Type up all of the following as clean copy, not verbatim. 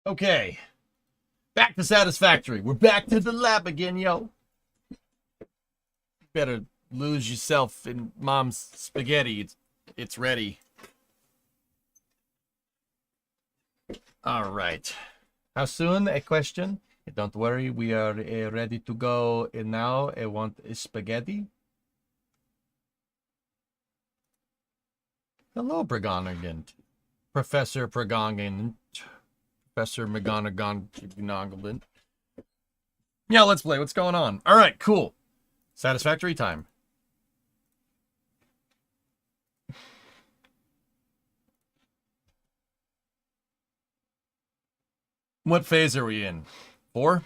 Okay, back to Satisfactory. We're back to the lab again, yo. Better lose yourself in mom's spaghetti. It's ready. All right. How soon? A question. Don't worry, we are ready to go now. I want spaghetti. Hello, Brigonigan. Professor Brigonigan. Professor McGonagall. Yeah, let's play. What's going on? All right, cool. Satisfactory time. What phase are we in? 4?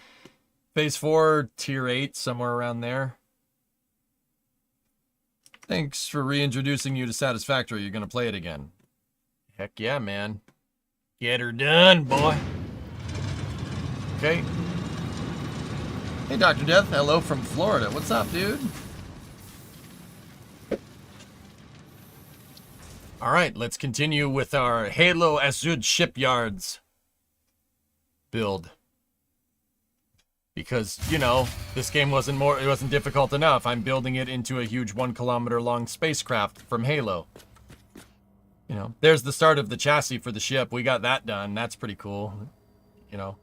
Phase 4, tier 8, somewhere around there. Thanks for reintroducing you to Satisfactory. You're going to play it again. Heck yeah, man. Get her done, boy. Okay. Hey, Dr. Death. Hello from Florida. What's up, dude? All right, let's continue with our Halo ASZOD Shipyards build. Because, you know, this game it wasn't difficult enough. I'm building it into a huge 1 kilometer long spacecraft from Halo. You know, there's the start of the chassis for the ship. We got that done. That's pretty cool. You know.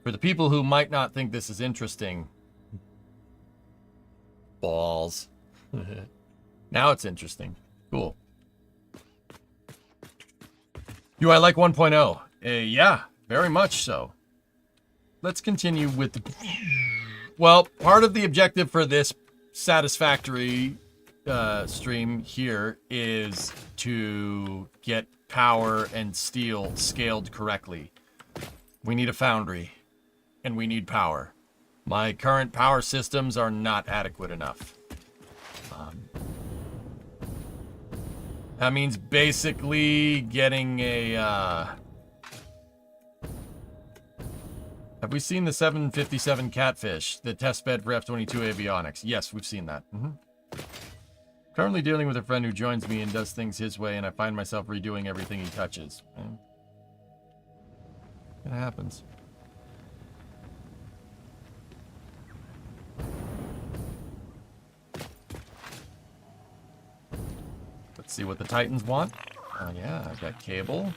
For the people who might not think this is interesting. Balls. Now it's interesting. Cool. Do I like 1.0? Yeah, very much so. Let's continue with the... Well, part of the objective for this Satisfactory stream here is to get power and steel scaled correctly. We need a foundry, and we need power. My current power systems are not adequate enough. That means basically getting a... Have we seen the 757 Catfish, the test bed for F-22 avionics? Yes, we've seen that. Currently dealing with a friend who joins me and does things his way, and I find myself redoing everything he touches. It happens. Let's see what the Titans want. Oh yeah, I've got cable.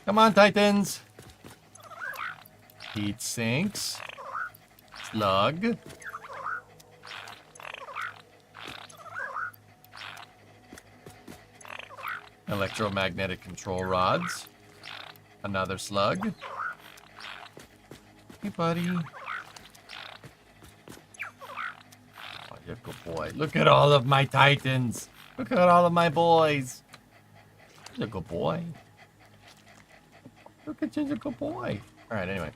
Come on, Titans. Heat sinks. Slug. Electromagnetic control rods. Another slug. Hey, buddy. Oh, you're a good boy. Look at all of my Titans. Look at all of my boys. You're a good boy. Look at you, a good boy. All right, anyway.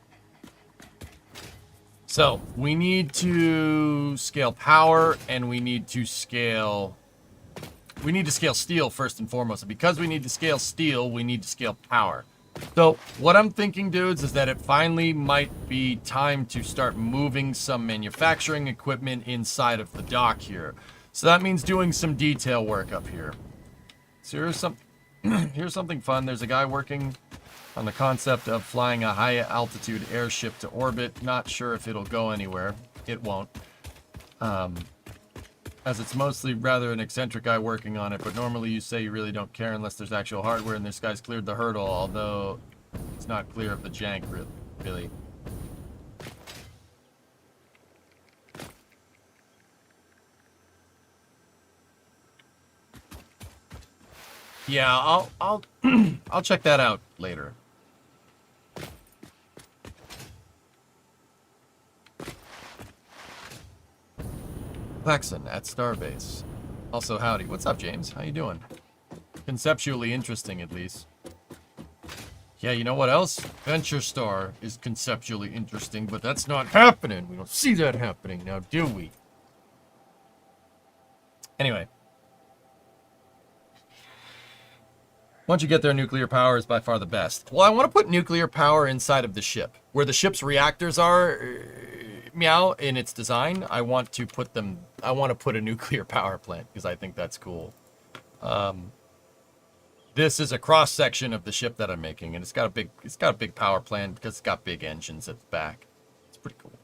So, we need to scale power, and we need to scale steel first and foremost. And because we need to scale steel, we need to scale power. So, what I'm thinking, dudes, is that it finally might be time to start moving some manufacturing equipment inside of the dock here. So that means doing some detail work up here. So here's something fun. There's a guy working on the concept of flying a high-altitude airship to orbit. Not sure if it'll go anywhere. It won't. As it's mostly rather an eccentric guy working on it, but normally you say you really don't care unless there's actual hardware, and this guy's cleared the hurdle, although it's not clear of the jank, really. Yeah, I'll I'll check that out later. Claxon at Starbase. Also, howdy. What's up, James? How you doing? Conceptually interesting, at least. Yeah, you know what else? Venture Star is conceptually interesting, but that's not happening. We don't see that happening now, do we? Anyway. Once you get there, nuclear power is by far the best. Well, I want to put nuclear power inside of the ship. Where the ship's reactors are, meow, in its design, I want to put a nuclear power plant, because I think that's cool. This is a cross section of the ship that I'm making, and it's got a big power plant because it's got big engines at the back. It's pretty cool.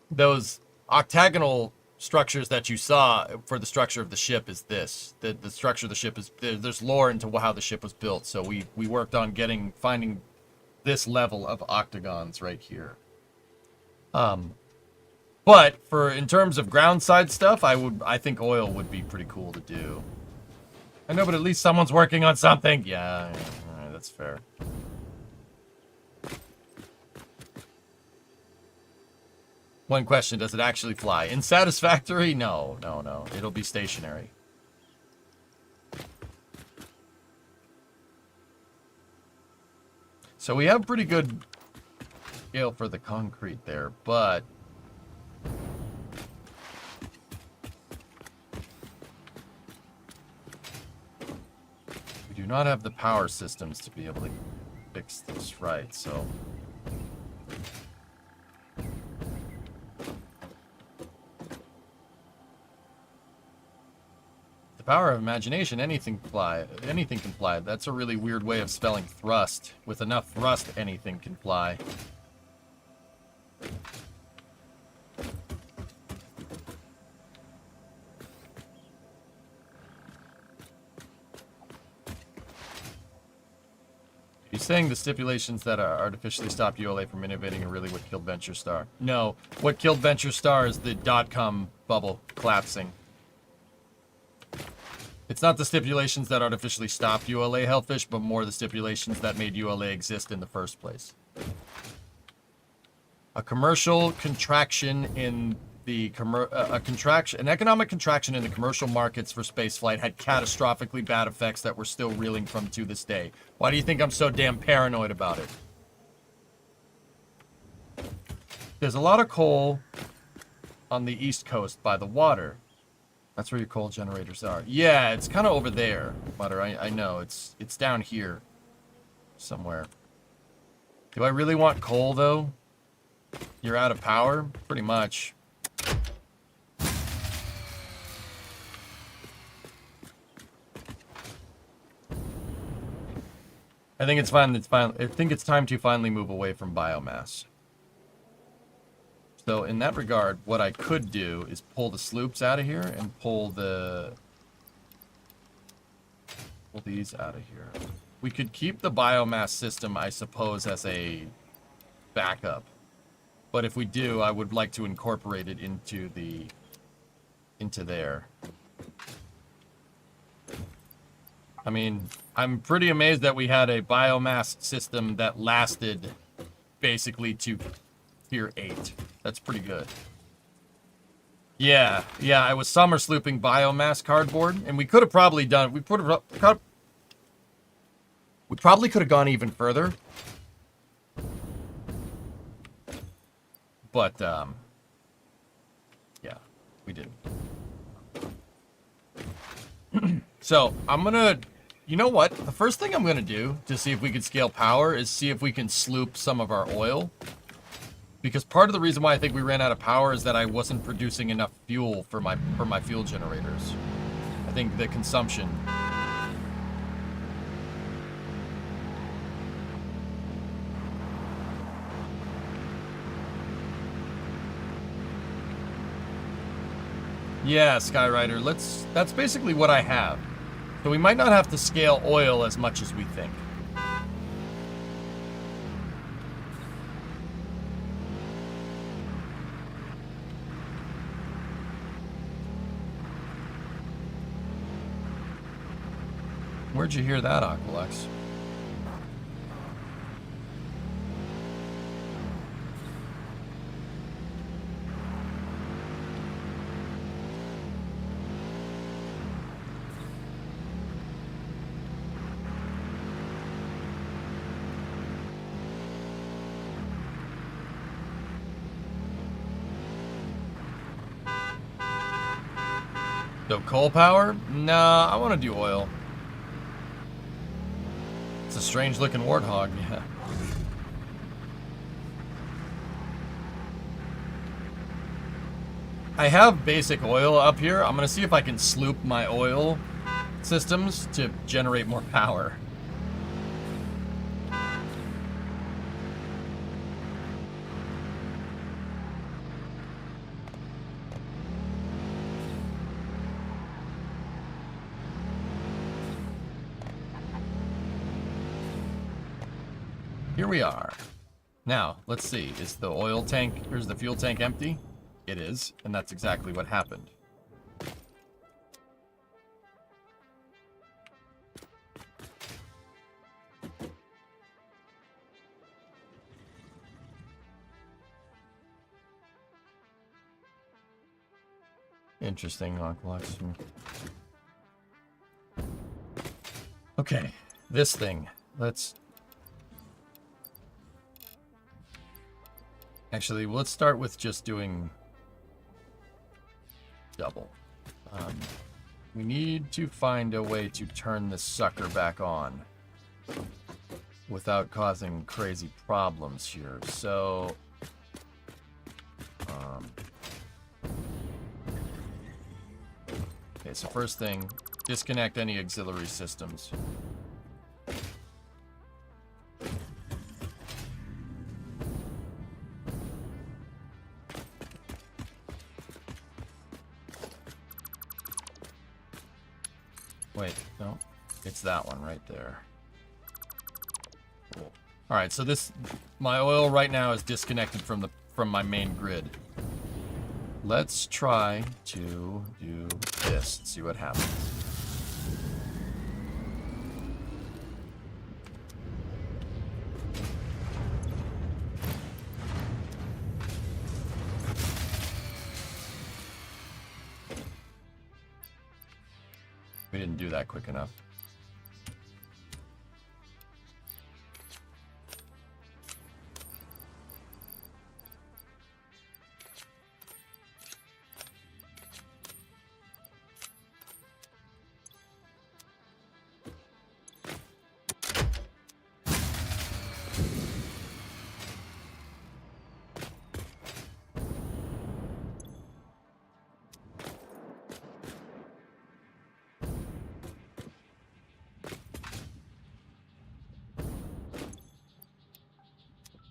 Those octagonal structures that you saw for the structure of the ship is this. The structure of the ship is there's lore into how the ship was built. So we worked on finding this level of octagons right here. But in terms of ground side stuff, I think oil would be pretty cool to do. I know, but at least someone's working on something. Yeah, that's fair. One question, does it actually fly? In Satisfactory? No. It'll be stationary. So we have pretty good scale for the concrete there, but we do not have the power systems to be able to fix this right, so power of imagination, anything can fly. That's a really weird way of spelling thrust. With enough thrust, anything can fly. You're saying the stipulations that are artificially stopped ULA from innovating are really what killed Venture Star? No, what killed Venture Star is the dot-com bubble collapsing. It's not the stipulations that artificially stopped ULA Hellfish, but more the stipulations that made ULA exist in the first place. A commercial contraction in the an economic contraction in the commercial markets for spaceflight had catastrophically bad effects that we're still reeling from to this day. Why do you think I'm so damn paranoid about it? There's a lot of coal on the East Coast by the water. That's where your coal generators are. Yeah, it's kind of over there, Mutter. I know. It's down here somewhere. Do I really want coal, though? You're out of power? Pretty much. I think it's fine. I think it's time to finally move away from biomass. So in that regard, what I could do is pull the sloops out of here and pull these out of here. We could keep the biomass system, I suppose, as a backup. But if we do, I would like to incorporate it into there. I mean, I'm pretty amazed that we had a biomass system that lasted basically to Tier 8. That's pretty good. Yeah, I was summer slooping biomass cardboard, and we could have probably done. We probably could have gone even further, but yeah, we didn't. So I'm gonna, you know what? The first thing I'm gonna do to see if we can scale power is see if we can sloop some of our oil. Because part of the reason why I think we ran out of power is that I wasn't producing enough fuel for my fuel generators. I think the consumption. Yeah, Skyrider, that's basically what I have. So we might not have to scale oil as much as we think. Where'd you hear that, Aqualex? So coal power? Nah, I want to do oil. It's a strange looking warthog, yeah. I have basic oil up here. I'm gonna see if I can sloop my oil systems to generate more power. Here we are. Now, let's see. Is the oil tank, or is the fuel tank empty? It is, and that's exactly what happened. Interesting, Aqualex. Okay, this thing. Let's... Actually, let's start with just doing double. We need to find a way to turn this sucker back on without causing crazy problems here. So, okay, so first thing, disconnect any auxiliary systems. Wait, no, it's that one right there. Cool. All right, so this, my oil right now is disconnected from my main grid. Let's try to do this and see what happens. We didn't do that quick enough.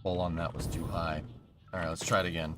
Pull on that was too high. All right, let's try it again.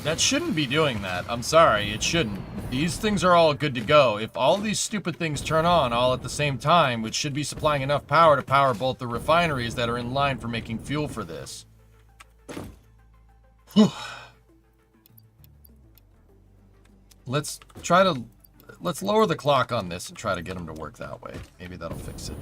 That shouldn't be doing that. I'm sorry, it shouldn't. These things are all good to go. If all these stupid things turn on all at the same time, which should be supplying enough power to power both the refineries that are in line for making fuel for this. Let's lower the clock on this and try to get them to work that way. Maybe that'll fix it.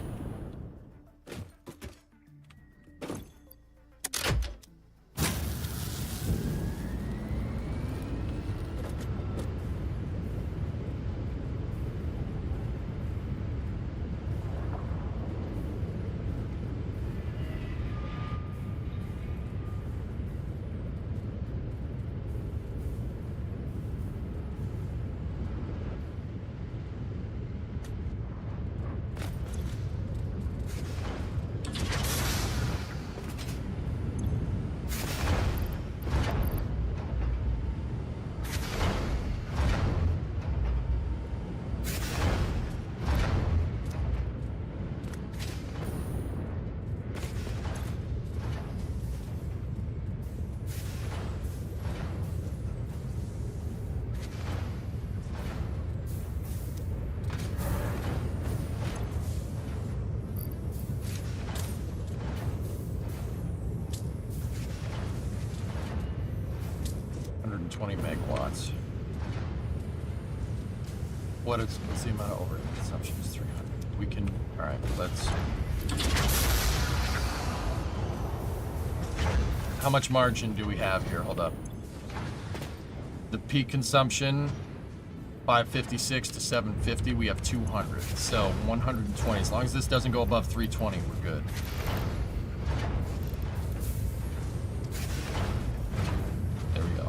20 megawatts. What's the amount of overhead consumption is 300. We can, all right, let's. How much margin do we have here? Hold up. The peak consumption, 556 to 750. We have 200. So 120. As long as this doesn't go above 320, we're good. There we go.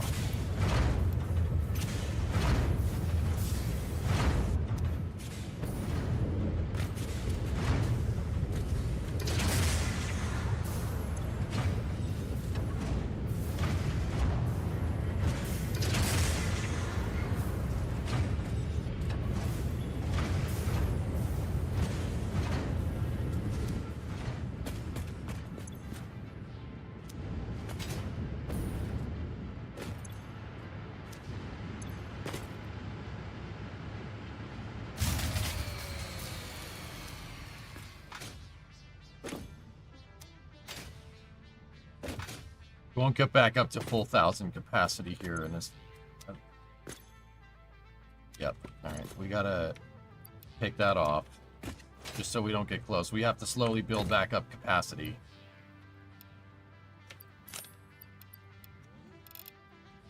We won't get back up to full 1,000 capacity here in this. Yep. All right. We gotta take that off just so we don't get close. We have to slowly build back up capacity.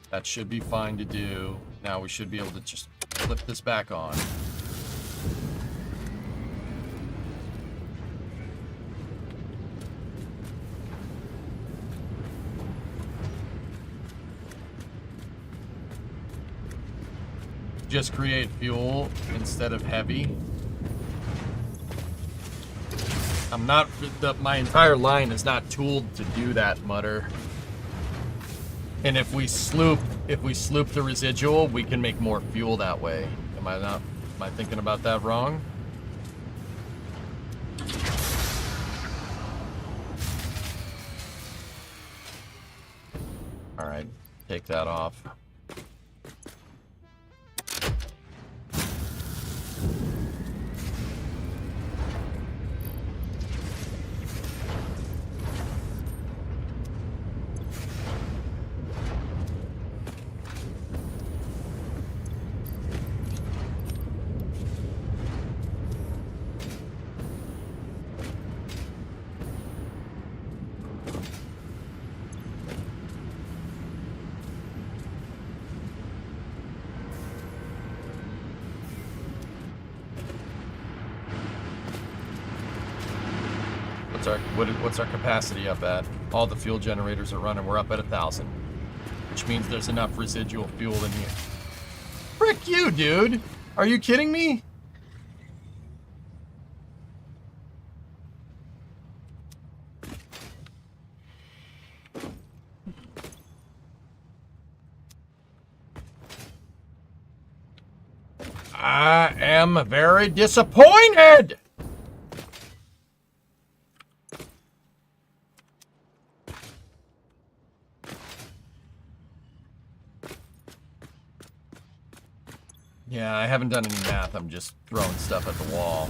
That should be fine to do. Now we should be able to just flip this back on. Just create fuel instead of heavy. I'm not, my entire line is not tooled to do that, Mutter. And if we sloop the residual, we can make more fuel that way. Am I thinking about that wrong? All right, take that off. What's our capacity up at? All the fuel generators are running. We're up at 1,000, which means there's enough residual fuel in here. Frick you, dude! Are you kidding me? I am very disappointed! Yeah, I haven't done any math. I'm just throwing stuff at the wall.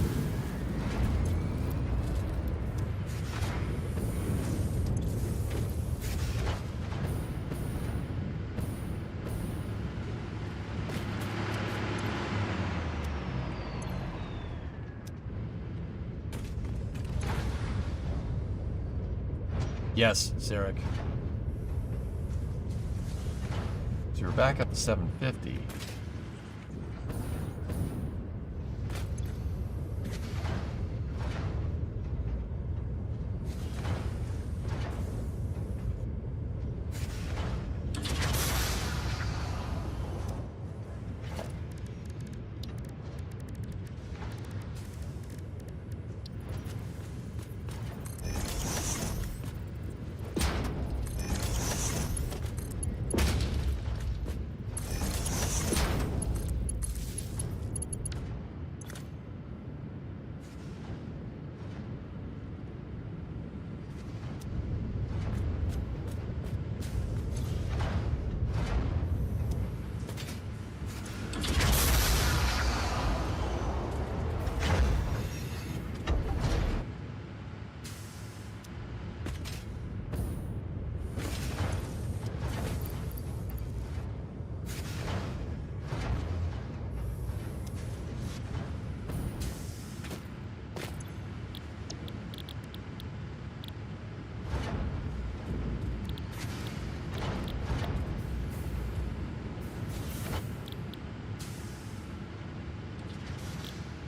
Yes, Sarek. So we're back up to 750.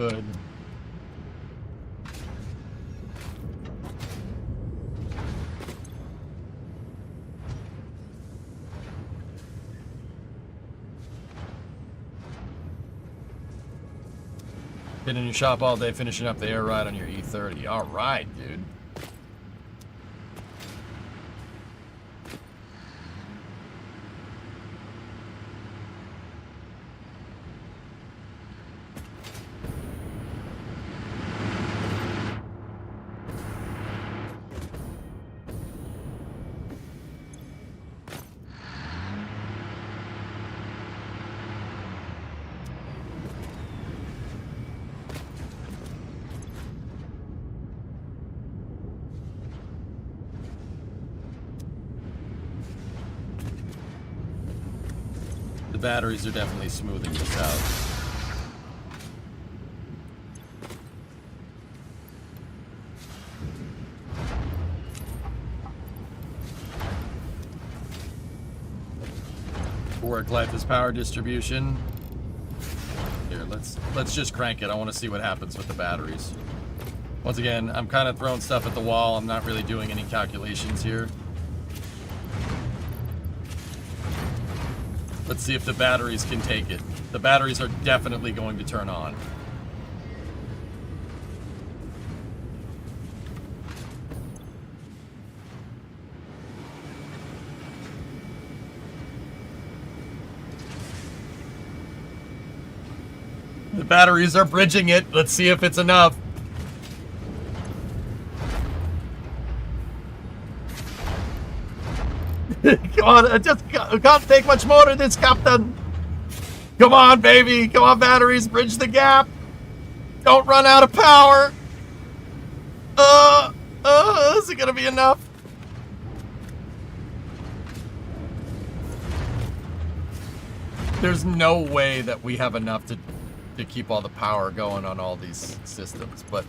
Good. Been in your shop all day finishing up the air ride on your E30. All right, dude. The batteries are definitely smoothing this out. Work life is power distribution. Here, let's just crank it. I want to see what happens with the batteries. Once again, I'm kind of throwing stuff at the wall. I'm not really doing any calculations here. Let's see if the batteries can take it. The batteries are definitely going to turn on. The batteries are bridging it. Let's see if it's enough. Come on, I just can't take much more of this, Captain. Come on, baby. Come on, batteries. Bridge the gap. Don't run out of power. Is it gonna be enough? There's no way that we have enough to keep all the power going on all these systems, but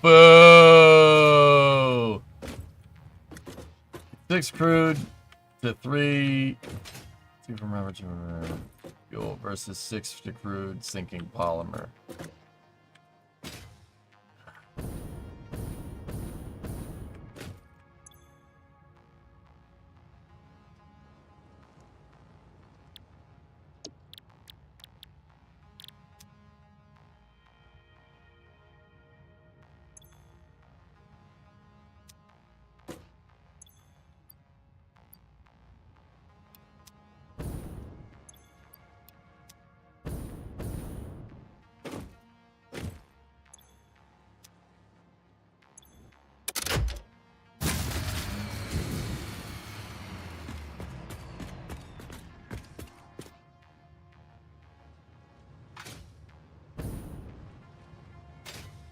boo! 6 crude to 3. 2 from rubber to fuel versus 6 to crude sinking polymer.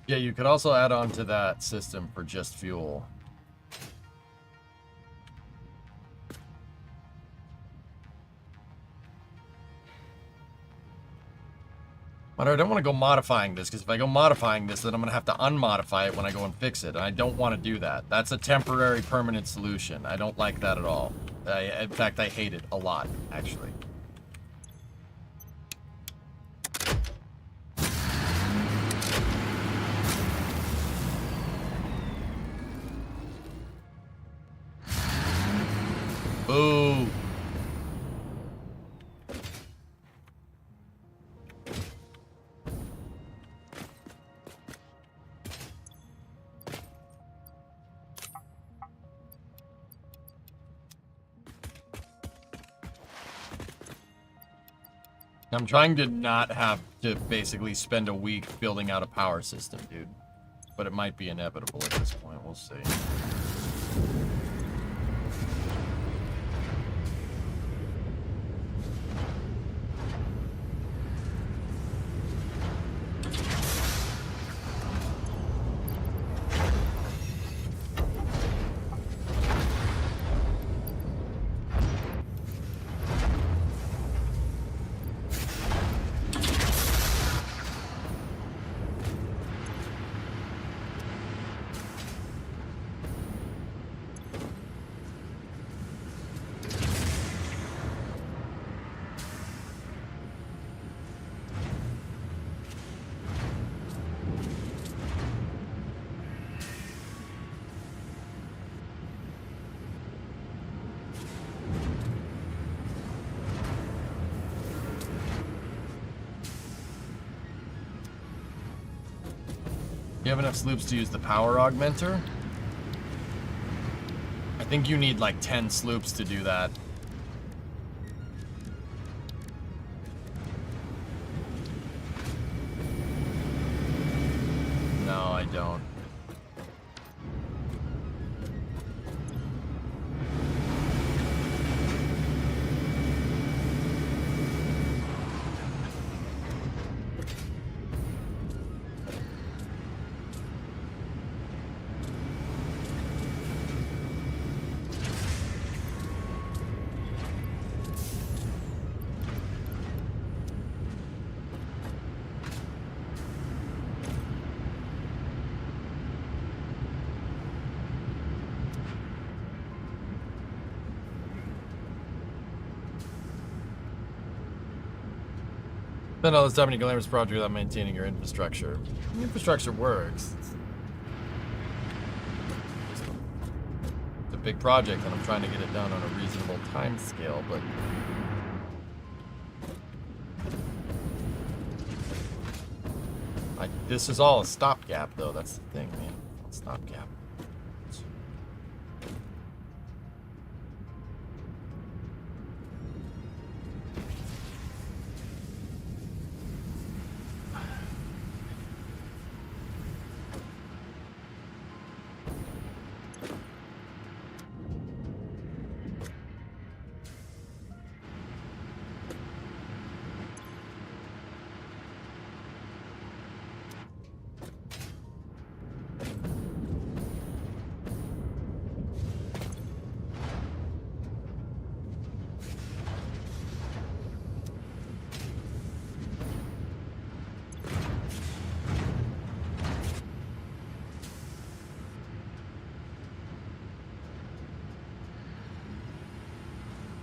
Yeah, you could also add on to that system for just fuel. But I don't want to go modifying this, because if I go modifying this, then I'm going to have to unmodify it when I go and fix it. And I don't want to do that. That's a temporary, permanent solution. I don't like that at all. In fact, I hate it a lot, actually. Boo. I'm trying to not have to basically spend a week building out a power system, dude. But it might be inevitable at this point. We'll see. You have enough sloops to use the power augmenter? I think you need like 10 sloops to do that. No, I don't. Spend all this time in a glamorous project without maintaining your infrastructure. The infrastructure works. It's a big project and I'm trying to get it done on a reasonable time scale, but this is all a stopgap though, that's the thing, man. Stopgap.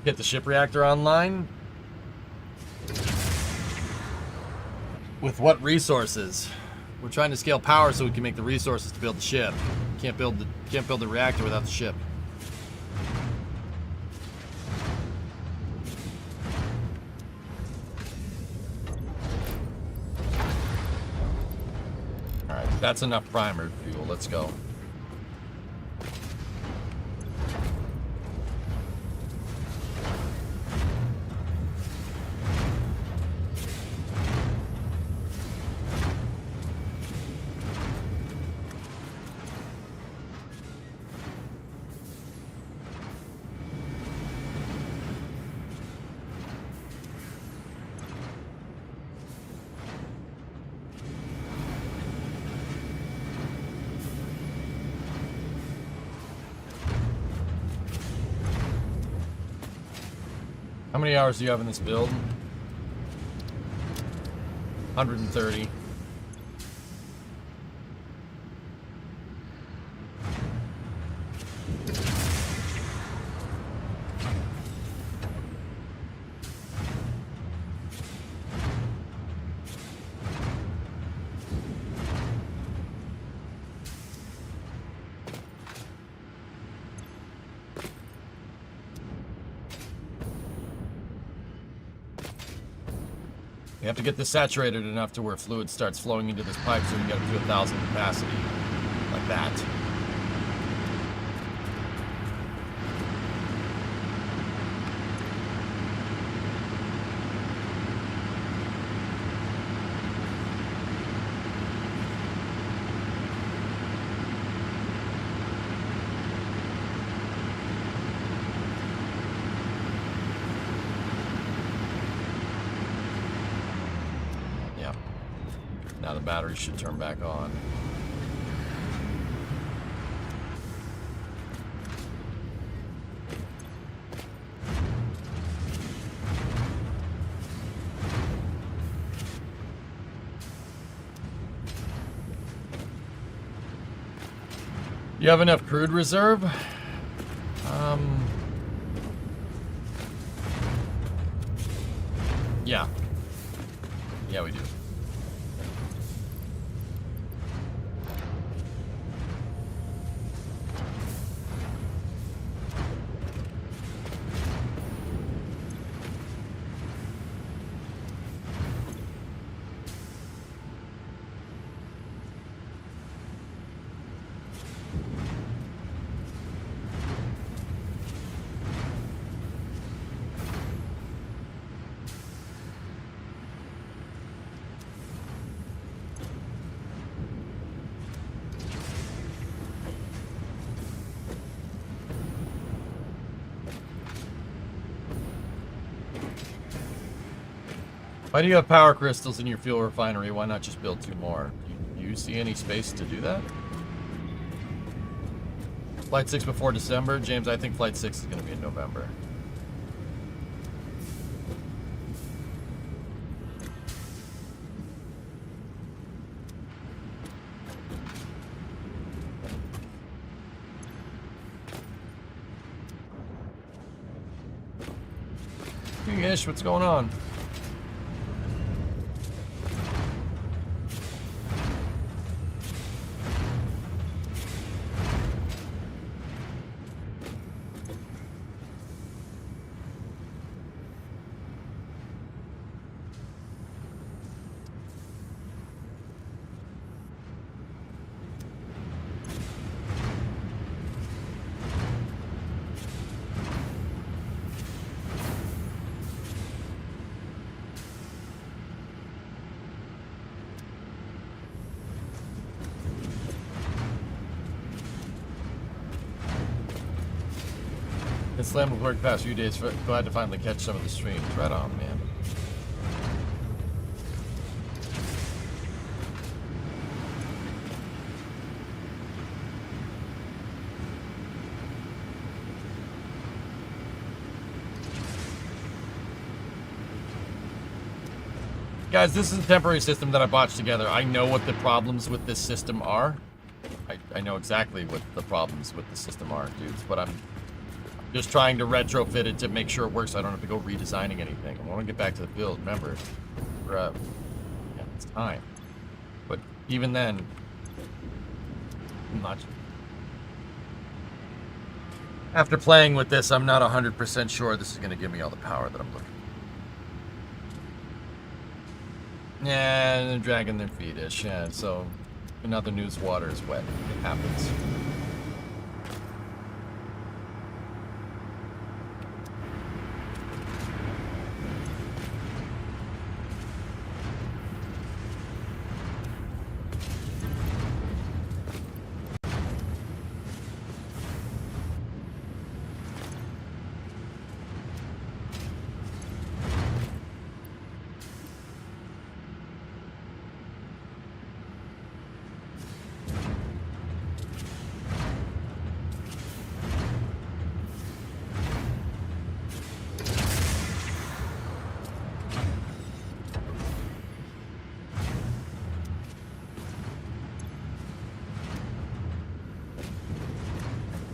Get the ship reactor online? With what resources? We're trying to scale power so we can make the resources to build the ship. Can't build the reactor without the ship. Alright, that's enough primer fuel. Let's go. How many hours do you have in this build? 130. We have to get this saturated enough to where fluid starts flowing into this pipe so we can get up to 1,000 capacity. Like that. Now the battery should turn back on. You have enough crude reserve? Yeah. Yeah, we do. Why do you have power crystals in your fuel refinery? Why not just build 2 more? Do you see any space to do that? Flight 6 before December? James, I think Flight 6 is going to be in November. Hey, Ish, what's going on? Been slammed with work the past few days. Glad to finally catch some of the streams. Right on, man. Guys, this is a temporary system that I botched together. I know what the problems with this system are. I know exactly what the problems with the system are, dudes, but I'm just trying to retrofit it to make sure it works so I don't have to go redesigning anything. I want to get back to the build. Remember, yeah, it's time. But even then, I'm not... After playing with this, I'm not 100% sure this is going to give me all the power that I'm looking for. Yeah, and they're dragging their feet-ish. Yeah, so another news water is wet. It happens.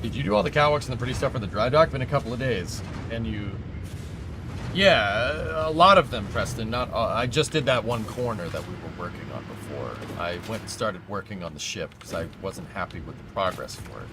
Did you do all the catwalks and the pretty stuff for the dry dock? Been a couple of days, and you... Yeah, a lot of them, Preston. Not I just did that one corner that we were working on before. I went and started working on the ship because I wasn't happy with the progress for it.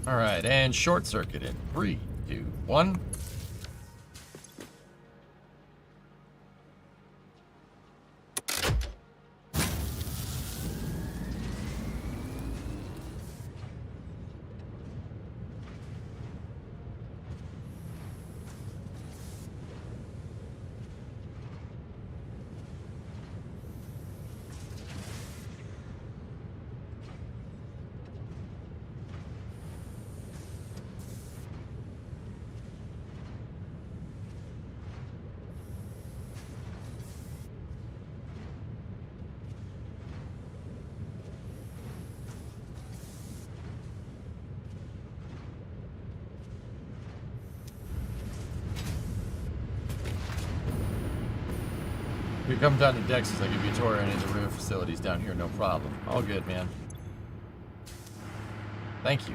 All right, and short circuit in 3, 2, 1. You come down to Dex's, I give you a tour and into room facilities down here, no problem. All good, man. Thank you.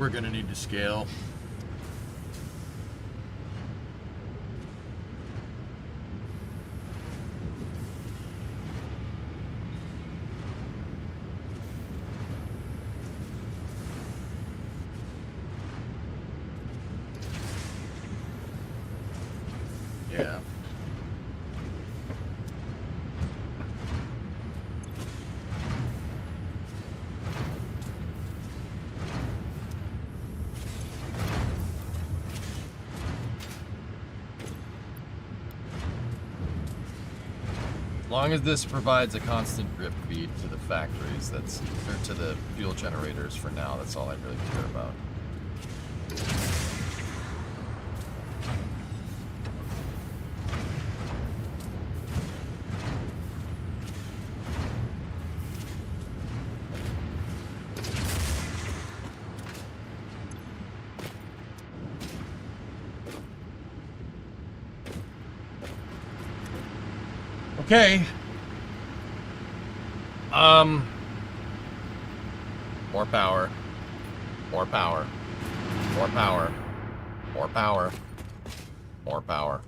we're gonna need to scale. Yeah. As long as this provides a constant drip feed to the factories, or to the fuel generators for now, that's all I really care about. Okay. More power. More power. More power. More power. More power.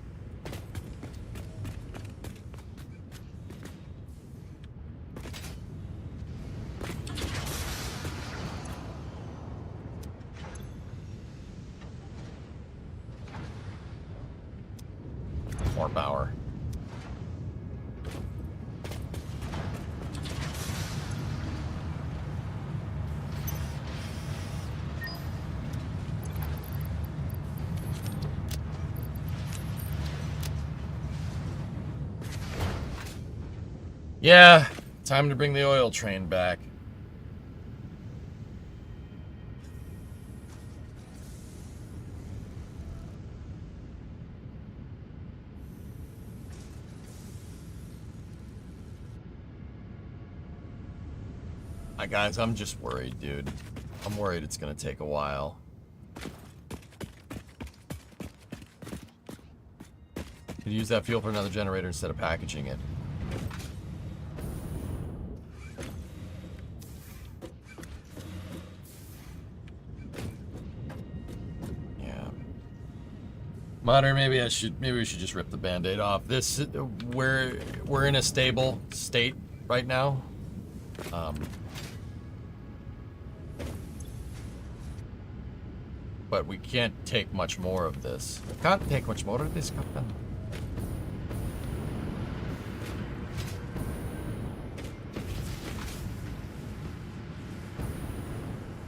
More power. Yeah, time to bring the oil train back. Guys, I'm just worried, dude. I'm worried it's gonna take a while. Could use that fuel for another generator instead of packaging it. Yeah. Modern, maybe we should just rip the band-aid off. We're in a stable state right now. But we can't take much more of this. We can't take much more of this, Captain.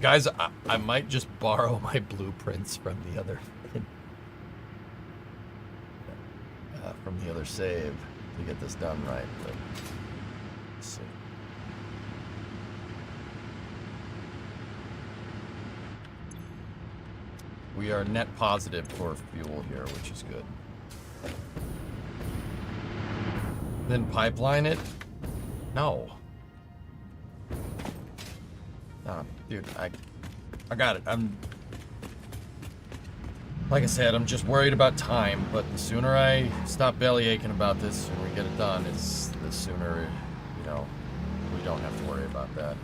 Guys, I might just borrow my blueprints from the other save to get this done right. But let's see. We are net positive for fuel here, which is good. Then pipeline it? No. Dude, I got it. Like I said, I'm just worried about time, but the sooner I stop belly aching about this and we get it done, the sooner, we don't have to worry about that.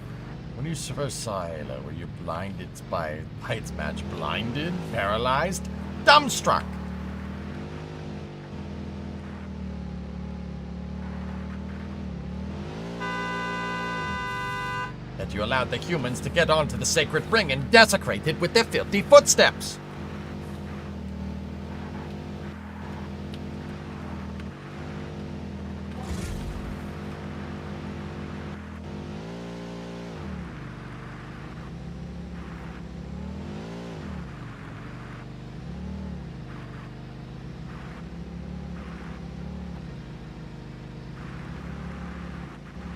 When you first saw Halo, were you blinded by its match? Blinded? Paralyzed? Dumbstruck? That you allowed the humans to get onto the sacred ring and desecrate it with their filthy footsteps.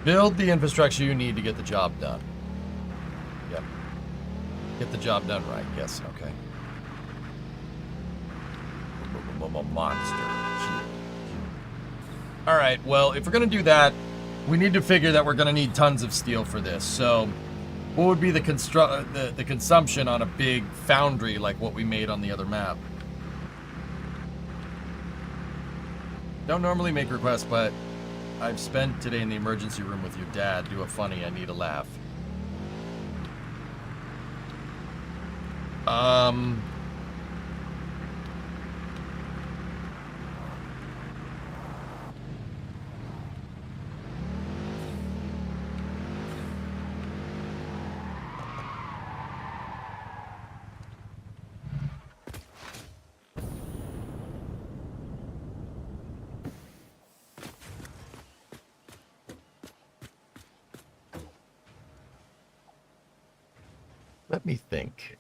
Build the infrastructure you need to get the job done. Yep. Get the job done right. Yes, okay. Monster. Alright, well, if we're going to do that, we need to figure that we're going to need tons of steel for this. So, what would be the consumption on a big foundry like what we made on the other map? Don't normally make requests, but I've spent today in the emergency room with your dad. Do a funny, I need a laugh. Um... Let me think.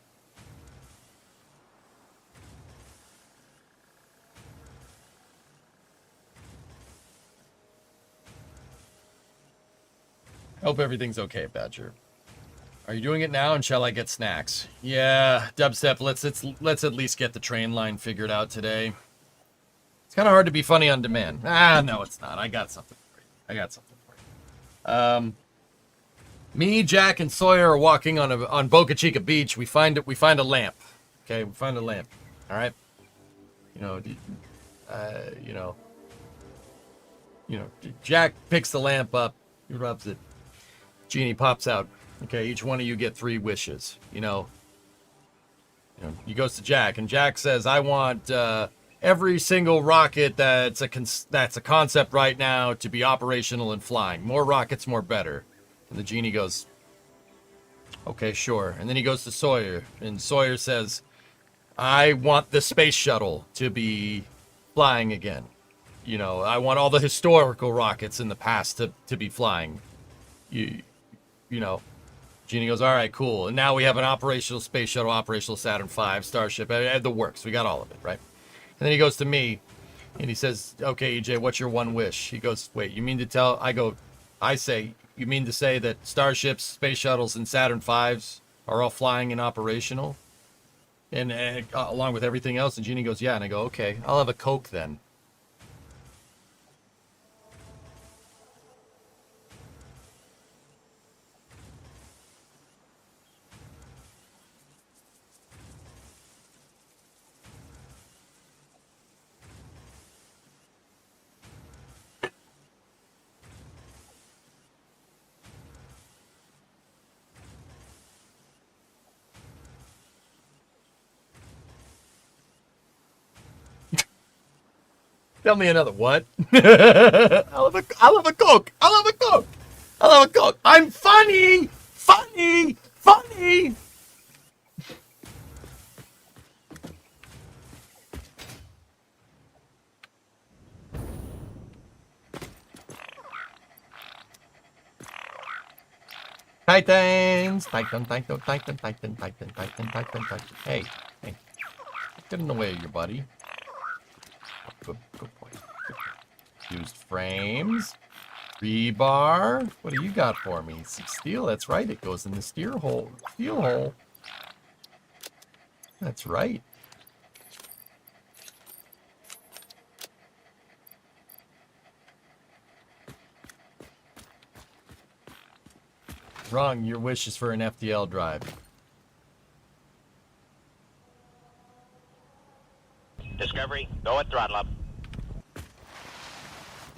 Hope everything's okay, Badger. Are you doing it now, and shall I get snacks? Yeah, Dubstep, let's at least get the train line figured out today. It's kind of hard to be funny on demand. Ah, no, it's not. I got something for you. Me, Jack, and Sawyer are walking on Boca Chica Beach. We find a lamp. Okay, we find a lamp. All right. You know, Jack picks the lamp up. He rubs it. Genie pops out. Okay, each one of you get 3 wishes. He goes to Jack, and Jack says, "I want every single rocket that's a concept right now to be operational and flying. More rockets, more better." And the genie goes, "Okay, sure." And then he goes to Sawyer, and Sawyer says, "I want the space shuttle to be flying again. I want all the historical rockets in the past to be flying. You know." Genie goes, "All right, cool. And now we have an operational space shuttle, operational Saturn V, Starship, the works. We got all of it, right?" And then he goes to me, and he says, "Okay, EJ, what's your one wish?" He goes, "Wait, you mean to tell..." I say, "You mean to say that starships, space shuttles, and Saturn Vs are all flying and operational? And along with everything else?" And Genie goes, "Yeah." And I go, "Okay, I'll have a Coke then." Tell me another what? I'll have a Coke. I'll have a Coke. I'll have a Coke. I'm funny. Funny. Funny. Titans. Titan. Hey. Get in the way of your buddy. Good boy. Used frames. Rebar. What do you got for me? Some steel. That's right. It goes in the steel hole. That's right. Wrong. Your wish is for an FDL drive. Discovery, go at throttle up.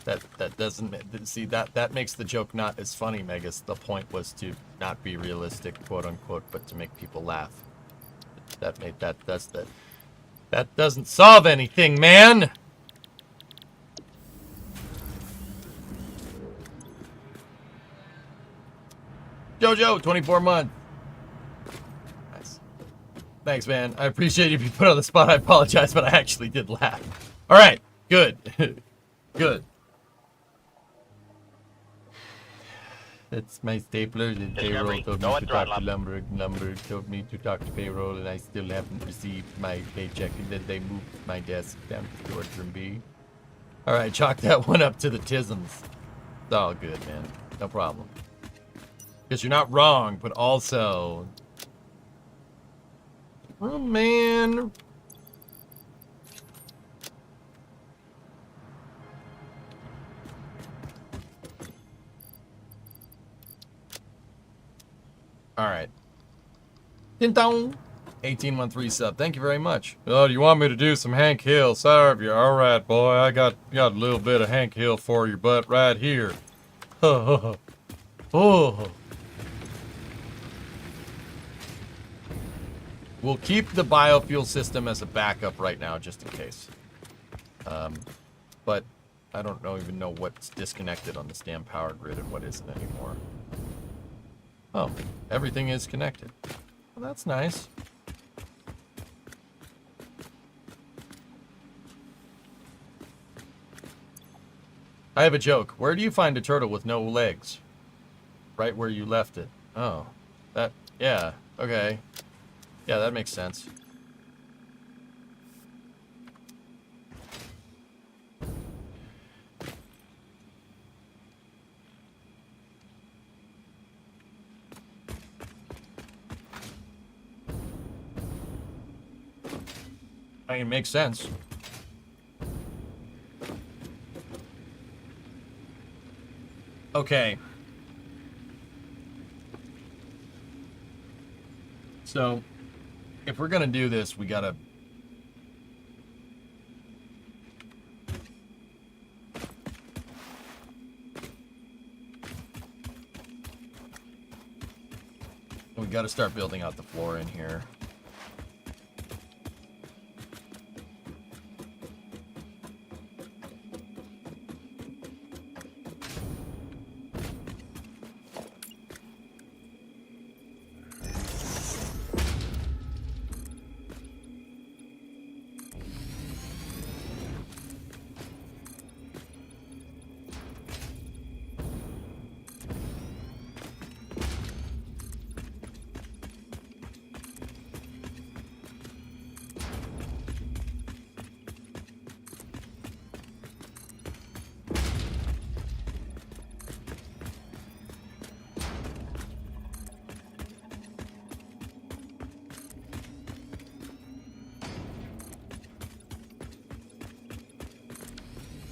That doesn't see that makes the joke not as funny, Megas. The point was to not be realistic, quote unquote, but to make people laugh. That doesn't solve anything, man. Jojo, 24 months. Nice. Thanks, man. I appreciate you being put on the spot. I apologize, but I actually did laugh. All right, good. Good. That's my stapler. And payroll told me to talk to Lumber. Lumber told me to talk to payroll, and I still haven't received my paycheck. And then they moved my desk down to storage room B. All right, chalk that one up to the tisms. It's all good, man. No problem. Because you're not wrong, but also... Oh, man. All right. Ding-dong. 1813 sub. Thank you very much. Oh, do you want me to do some Hank Hill? Sorry, all right, boy. I got a little bit of Hank Hill for your butt right here. Oh. We'll keep the biofuel system as a backup right now, just in case. But I don't even know what's disconnected on this damn power grid and what isn't anymore. Oh, everything is connected. Well, that's nice. I have a joke. Where do you find a turtle with no legs? Right where you left it. Oh, that, yeah, okay. Yeah, that makes sense. I mean, it makes sense. Okay. So, if we're gonna do this, we gotta... We gotta start building out the floor in here.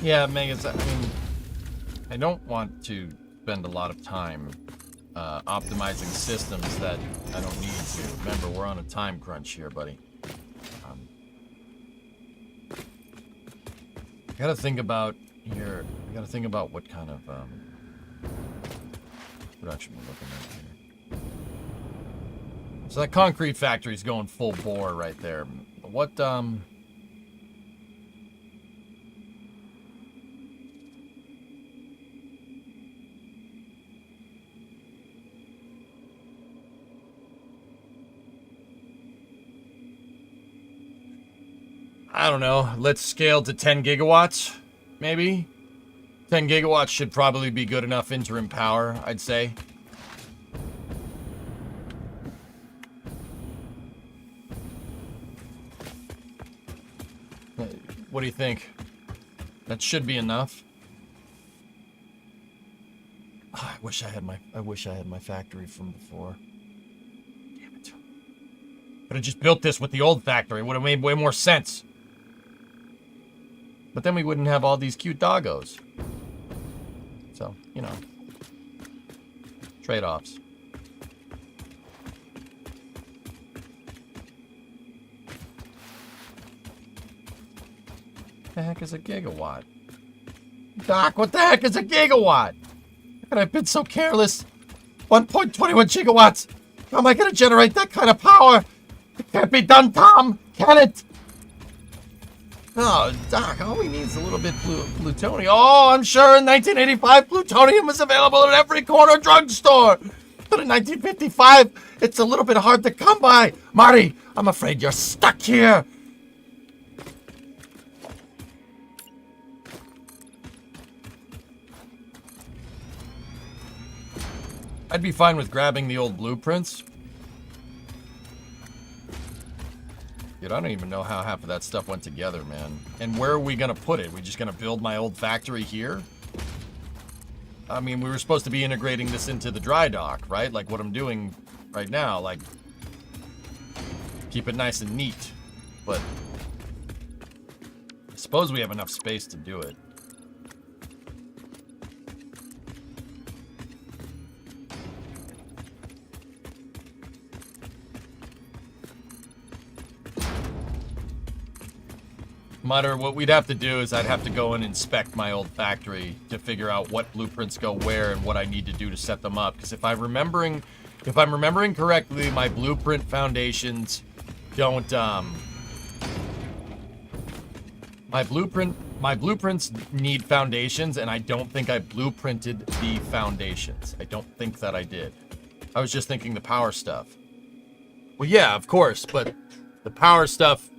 Yeah, Megas, I mean, I don't want to spend a lot of time optimizing systems that I don't need to. Remember, we're on a time crunch here, buddy. I gotta think about here. I gotta think about what kind of production we're looking at here. So that concrete factory's going full bore right there. What I don't know. Let's scale to 10 gigawatts, maybe? 10 gigawatts should probably be good enough interim power, I'd say. What do you think? That should be enough. Oh, I wish I had my factory from before. Damn it. Could have just built this with the old factory. It would have made way more sense. But then we wouldn't have all these cute doggos. So, you know. Trade-offs. What the heck is a gigawatt? Doc, what the heck is a gigawatt? How could I have been so careless? 1.21 gigawatts. How am I going to generate that kind of power? It can't be done, Tom. Can it? Oh, Doc, all we need is a little bit plutonium. Oh, I'm sure in 1985, plutonium was available at every corner drugstore. But in 1955, it's a little bit hard to come by. Marty, I'm afraid you're stuck here. I'd be fine with grabbing the old blueprints. Dude, I don't even know how half of that stuff went together, man. And where are we gonna put it? We just gonna build my old factory here? I mean, we were supposed to be integrating this into the dry dock, right? Like what I'm doing right now, like keep it nice and neat. But I suppose we have enough space to do it. Mutter, what we'd have to do is I'd have to go and inspect my old factory to figure out what blueprints go where and what I need to do to set them up. Because if I'm remembering correctly, my blueprint foundations don't, my blueprints need foundations, and I don't think I blueprinted the foundations. I don't think that I did. I was just thinking the power stuff. Well, yeah, of course, but the power stuff...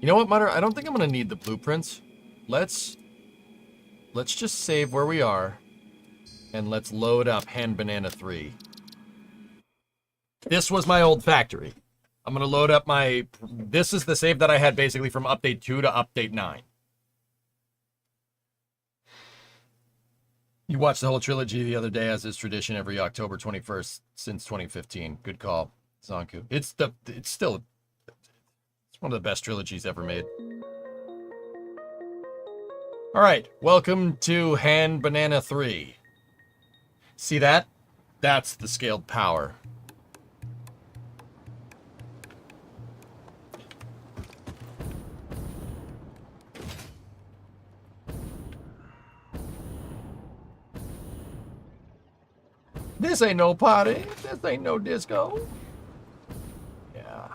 You know what, Mutter? I don't think I'm going to need the blueprints. Let's just save where we are, and let's load up Hand Banana 3. This was my old factory. I'm going to load up my... This is the save that I had basically from Update 2 to Update 9. You watched the whole trilogy the other day, as is tradition every October 21st since 2015. Good call, Zonku. It's one of the best trilogies ever made. All right, welcome to Hand Banana 3. See that? That's the scaled power. This ain't no party. This ain't no disco. Yeah.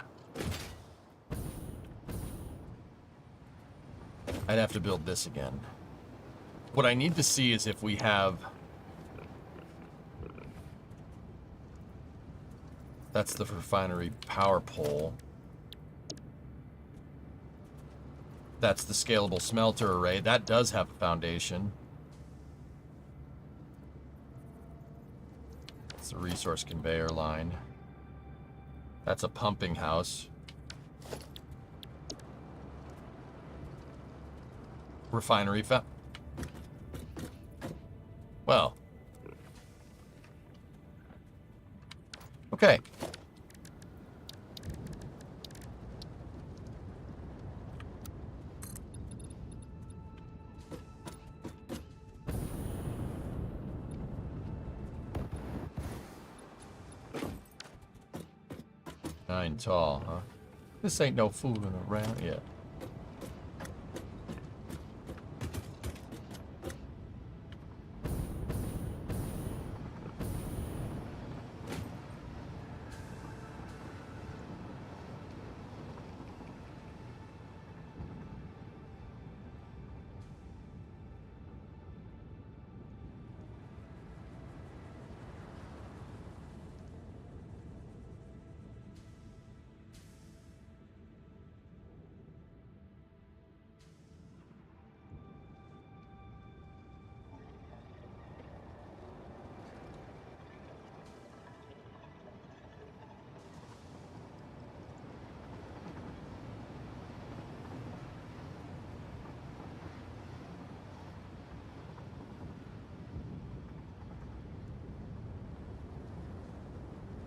I'd have to build this again. What I need to see is if we have... That's the refinery power pole. That's the scalable smelter array. That does have a foundation. It's a resource conveyor line. That's a pumping house. Refinery well. Okay. Nine tall, huh? This ain't no fooling around yet.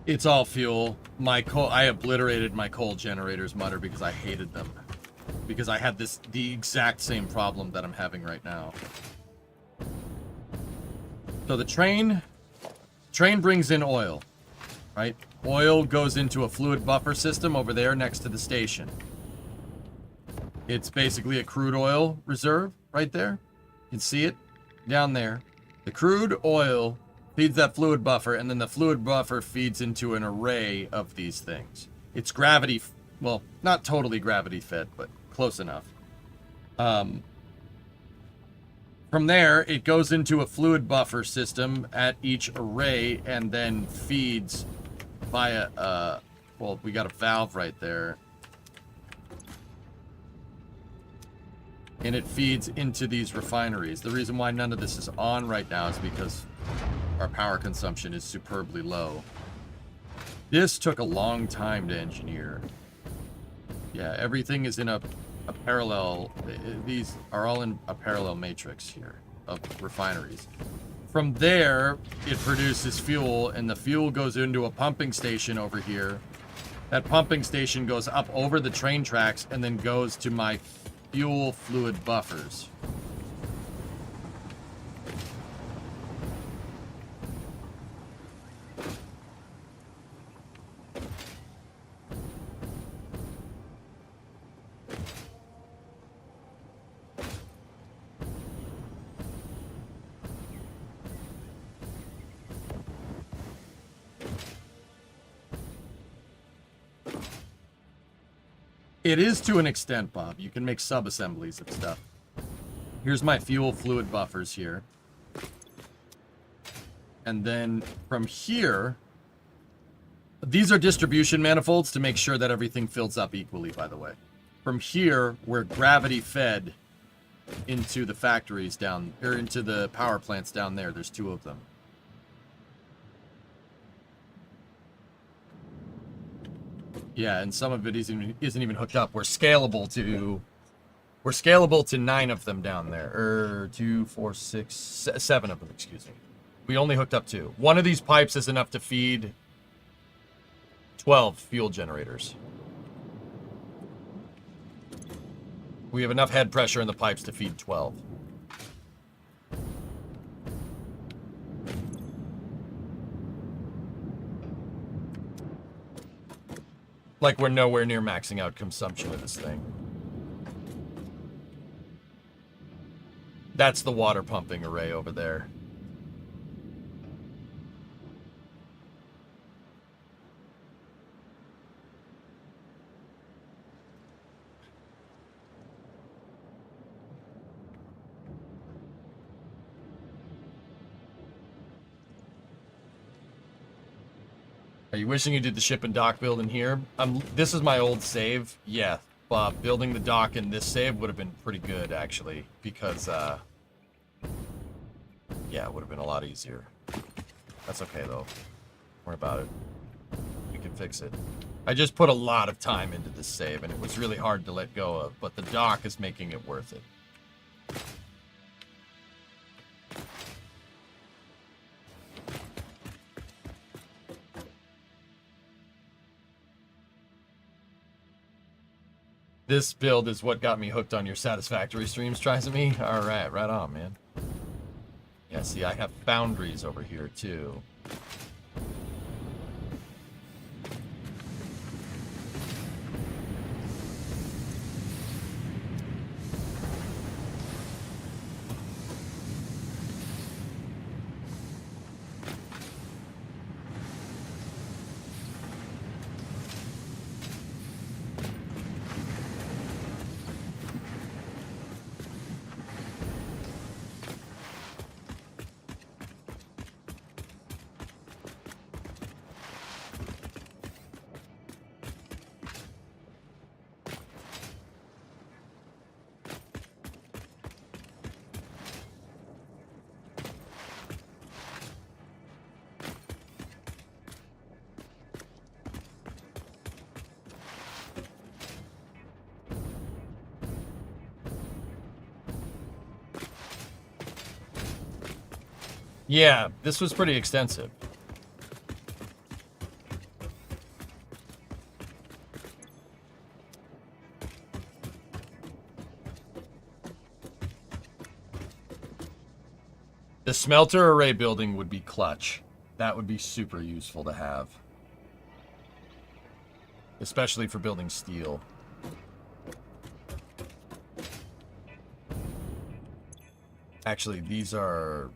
It's all fuel. My coal, I obliterated my coal generators, Mutter, because I hated them. Because I had the exact same problem that I'm having right now. So the train brings in oil, right? Oil goes into a fluid buffer system over there next to the station. It's basically a crude oil reserve right there. You can see it down there. The crude oil feeds that fluid buffer, and then the fluid buffer feeds into an array of these things. It's gravity, well, not totally gravity fed, but close enough. From there, it goes into a fluid buffer system at each array, and then feeds via, well, we got a valve right there. And it feeds into these refineries. The reason why none of this is on right now is because our power consumption is superbly low. This took a long time to engineer. Yeah, everything is in a parallel. These are all in a parallel matrix here of refineries. From there, it produces fuel, and the fuel goes into a pumping station over here. That pumping station goes up over the train tracks and then goes to my fuel fluid buffers. It is to an extent, Bob. You can make sub-assemblies of stuff. Here's my fuel fluid buffers here. And then from here, these are distribution manifolds to make sure that everything fills up equally, by the way. From here, we're gravity fed into the factories down, or into the power plants down there. There's 2 of them. Yeah, and some of it isn't even hooked up. We're scalable to 9 of them down there. 2, 4, 6, 7 of them, excuse me. We only hooked up 2. One of these pipes is enough to feed 12 fuel generators. We have enough head pressure in the pipes to feed 12. Like, we're nowhere near maxing out consumption of this thing. That's the water pumping array over there. Are you wishing you did the ship and dock build in here? This is my old save. Yeah, building the dock in this save would have been pretty good, actually. Because, yeah, it would have been a lot easier. That's okay, though. Don't worry about it. We can fix it. I just put a lot of time into this save, and it was really hard to let go of. But the dock is making it worth it. This build is what got me hooked on your Satisfactory streams, Trisamy. Alright, right on, man. Yeah, see, I have foundries over here, too. Yeah, this was pretty extensive. The smelter array building would be clutch. That would be super useful to have. Especially for building steel. Actually, these are...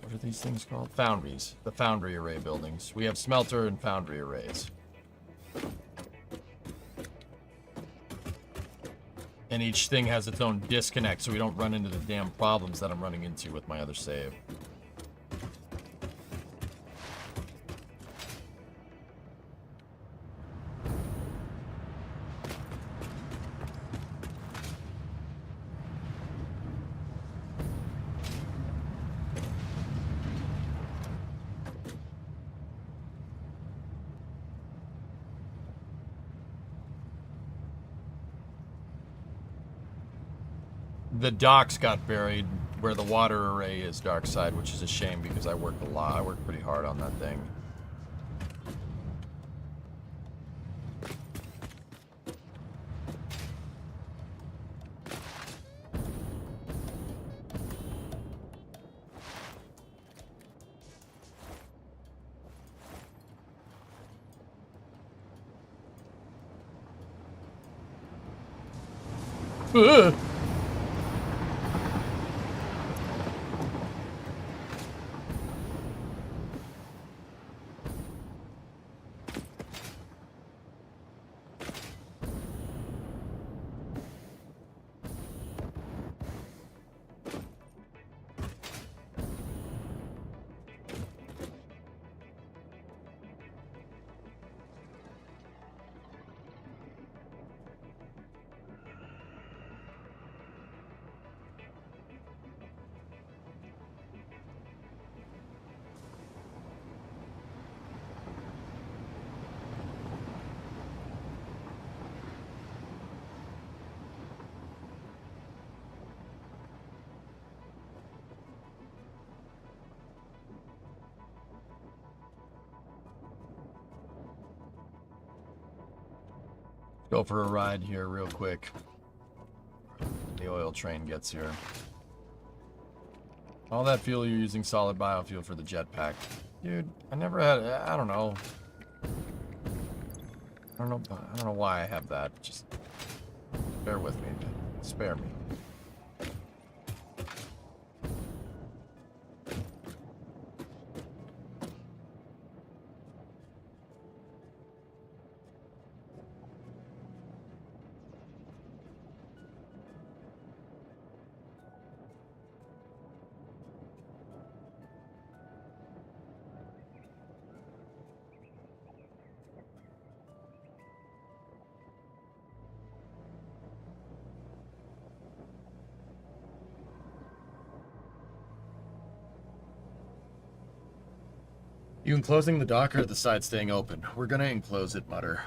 What are these things called? Foundries. The foundry array buildings. We have smelter and foundry arrays. And each thing has its own disconnect, so we don't run into the damn problems that I'm running into with my other save. The docks got buried where the water array is dark side, which is a shame because I worked a lot. I worked pretty hard on that thing. Ugh. Go for a ride here real quick. The oil train gets here. All that fuel you're using solid biofuel for the jetpack. Dude, I never had, I don't know. I don't know why I have that. Just bear with me. Spare me. You enclosing the dock or the side staying open? We're gonna enclose it, Mutter.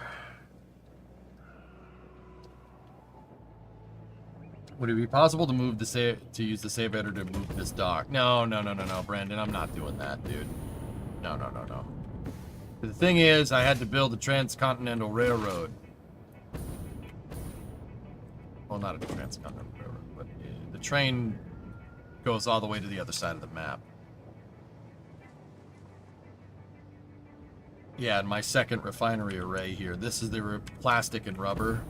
Would it be possible to move the use the save editor to move this dock? No, Brandon, I'm not doing that, dude. No. The thing is, I had to build a transcontinental railroad. Well, not a transcontinental railroad, but the train goes all the way to the other side of the map. Yeah, and my second refinery array here. This is the plastic, rubber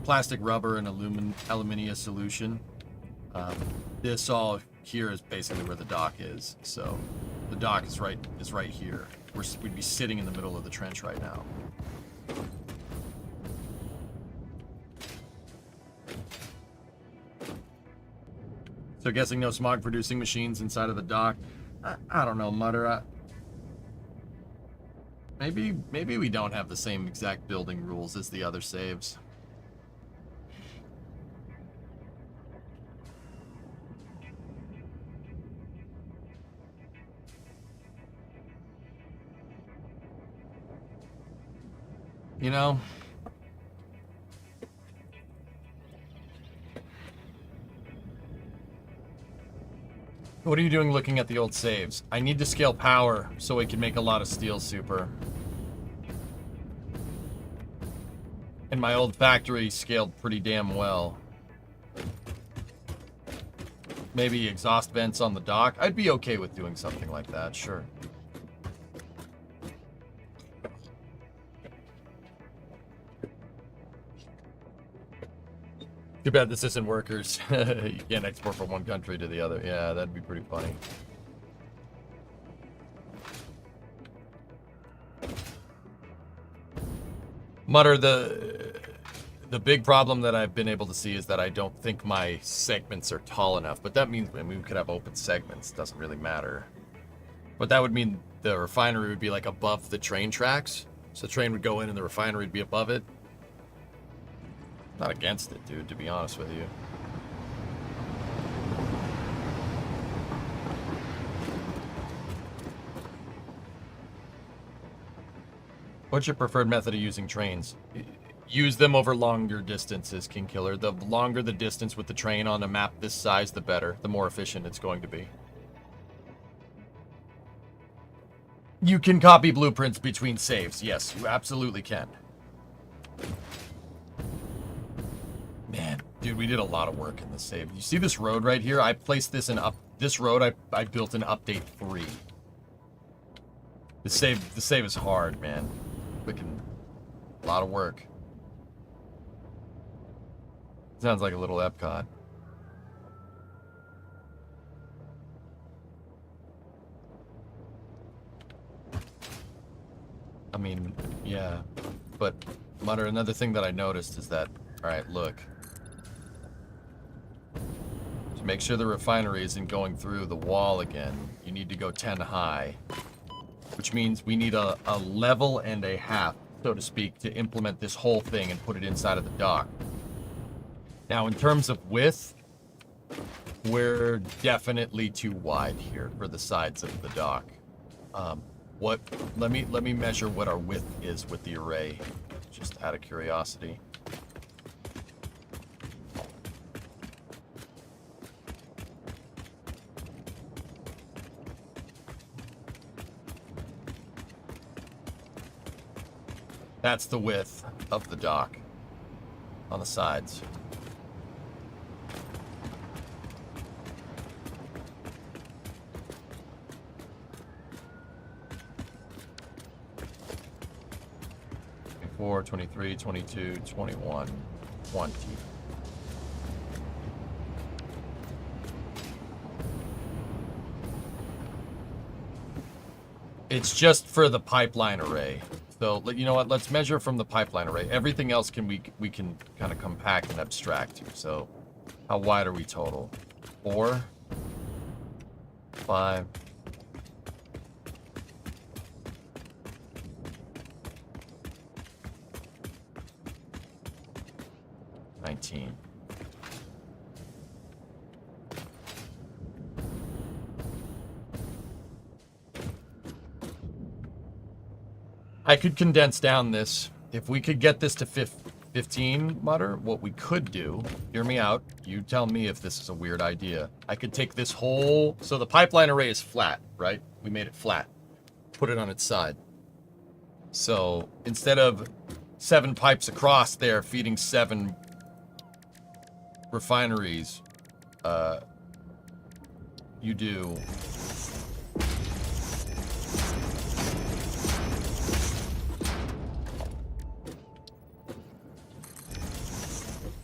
and aluminium solution. This all here is basically where the dock is. So the dock is right here. We'd be sitting in the middle of the trench right now. So guessing no smog producing machines inside of the dock. I don't know, Mutter. Maybe we don't have the same exact building rules as the other saves. You know? What are you doing looking at the old saves? I need to scale power so we can make a lot of steel super. And my old factory scaled pretty damn well. Maybe exhaust vents on the dock. I'd be okay with doing something like that, sure. Too bad this isn't workers. You can't export from one country to the other. Yeah, that'd be pretty funny. Mutter, the big problem that I've been able to see is that I don't think my segments are tall enough. But that means, I mean, we could have open segments. Doesn't really matter. But that would mean the refinery would be like above the train tracks. So the train would go in and the refinery would be above it. Not against it, dude, to be honest with you. What's your preferred method of using trains? Use them over longer distances, King Killer. The longer the distance with the train on a map this size, the better. The more efficient it's going to be. You can copy blueprints between saves. Yes, you absolutely can. Man, dude, we did a lot of work in this save. You see this road right here? I placed this in this road I built in update 3. The save is hard, man. Freaking a lot of work. Sounds like a little Epcot. I mean, yeah. But, Mutter, another thing that I noticed is that, alright, look. To make sure the refinery isn't going through the wall again, you need to go 10 high. Which means we need a level and a half, so to speak, to implement this whole thing and put it inside of the dock. Now, in terms of width, we're definitely too wide here for the sides of the dock. Let me measure what our width is with the array, just out of curiosity. That's the width of the dock. on the sides. 24, 23, 22, 21, 20. It's just for the pipeline array. So, you know what? Let's measure from the pipeline array. Everything else we can kind of compact and abstract to. So, how wide are we total? 4, 5. 19. I could condense down this. If we could get this to 15, Mutter, what we could do, hear me out, you tell me if this is a weird idea. I could take this whole, so the pipeline array is flat, right? We made it flat. Put it on its side. So instead of 7 pipes across there feeding 7 refineries, you do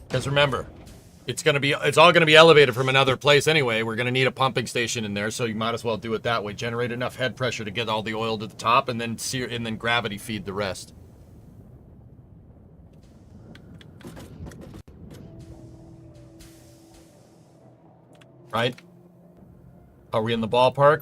because remember, it's all gonna be elevated from another place anyway. We're gonna need a pumping station in there, so you might as well do it that way. Generate enough head pressure to get all the oil to the top, and then gravity feed the rest. Right? Are we in the ballpark?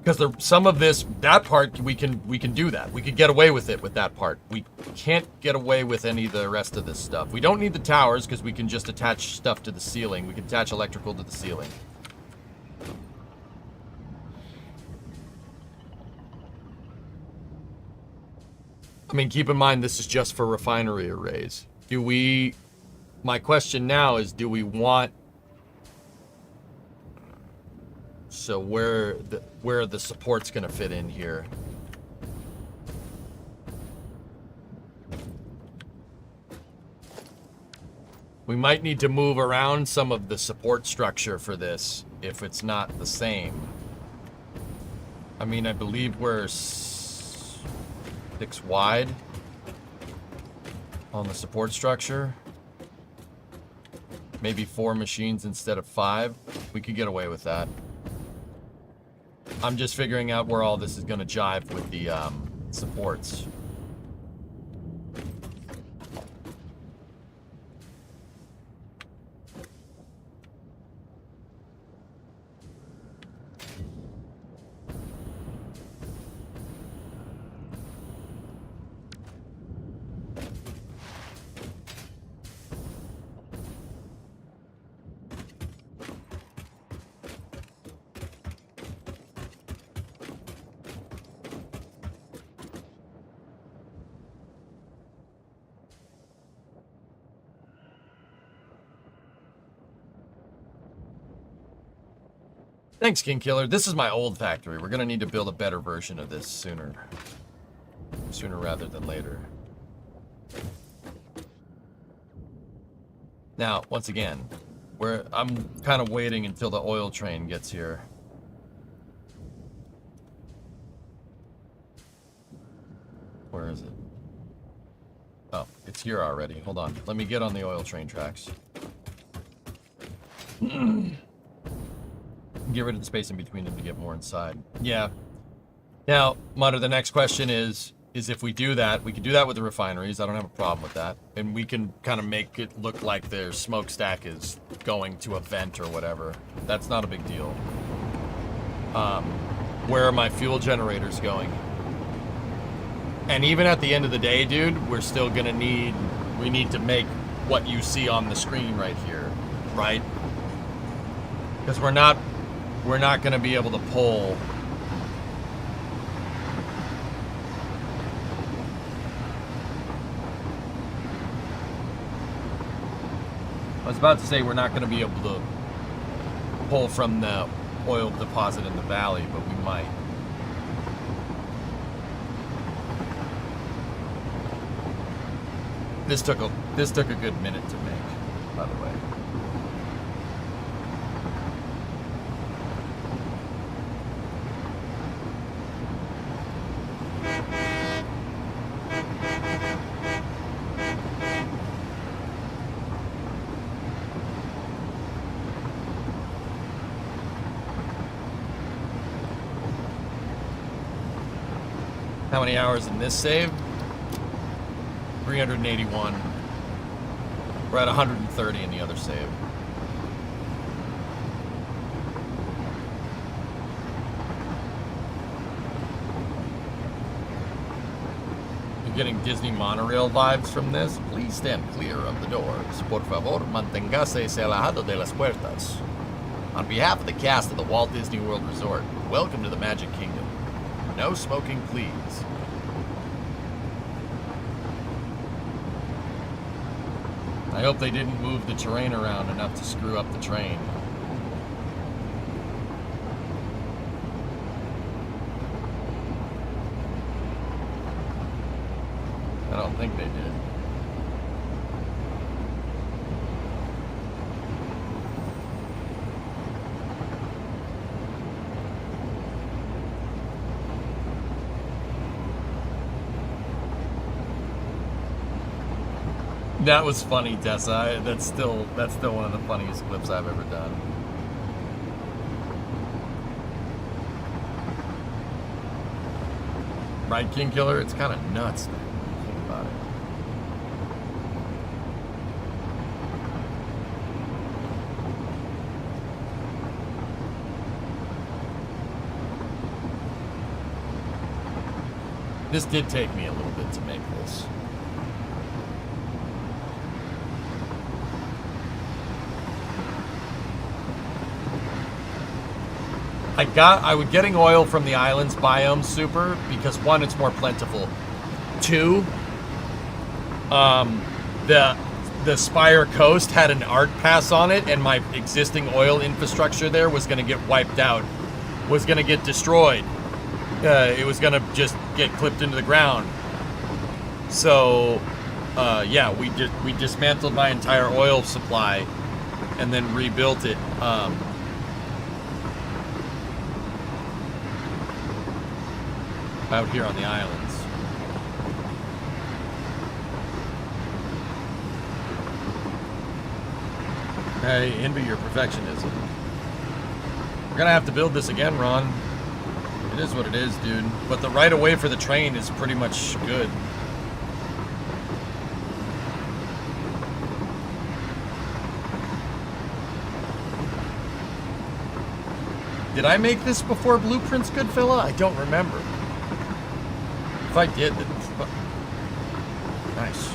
Because some of that part, we can do that. We could get away with it with that part. We can't get away with any of the rest of this stuff. We don't need the towers because we can just attach stuff to the ceiling. We can attach electrical to the ceiling. I mean, keep in mind, this is just for refinery arrays. My question now is, do we want... So where are the supports going to fit in here? We might need to move around some of the support structure for this if it's not the same. I mean, I believe we're 6 wide on the support structure. Maybe 4 machines instead of 5. We could get away with that. I'm just figuring out where all this is going to jive with the supports. Thanks, King Killer. This is my old factory. We're gonna need to build a better version of this sooner rather than later. Now, once again, I'm kind of waiting until the oil train gets here. Where is it? Oh, it's here already. Hold on. Let me get on the oil train tracks. Get rid of the space in between them to get more inside. Yeah. Now, Mutter, the next question is if we do that, we can do that with the refineries. I don't have a problem with that. And we can kind of make it look like their smokestack is going to a vent or whatever. That's not a big deal. Where are my fuel generators going? And even at the end of the day, dude, we're still gonna we need to make what you see on the screen right here, right? Because we're not going to be able to pull. I was about to say we're not going to be able to pull from the oil deposit in the valley, but we might. This took a good minute to make, by the way. How many hours in this save? 381. We're at 130 in the other save. You're getting Disney monorail vibes from this? Please stand clear of the doors. Por favor, manténgase alejado de las puertas. On behalf of the cast of the Walt Disney World Resort, welcome to the Magic Kingdom. No smoking, please. I hope they didn't move the terrain around enough to screw up the train. I don't think they did. That was funny, Tessa. That's still one of the funniest clips I've ever done. Right, King Killer? It's kind of nuts, man. Think about it. This did take me a little bit to make this. I was getting oil from the islands biome super because one, it's more plentiful. Two, the Spire Coast had an art pass on it, and my existing oil infrastructure there was going to get wiped out, was going to get destroyed. It was going to just get clipped into the ground. So, yeah, we dismantled my entire oil supply and then rebuilt it. Out here on the islands. Hey, envy your perfectionism. We're gonna have to build this again, Ron. It is what it is, dude. But the right of way for the train is pretty much good. Did I make this before Blueprints, Goodfella? I don't remember. If I did, then... Nice.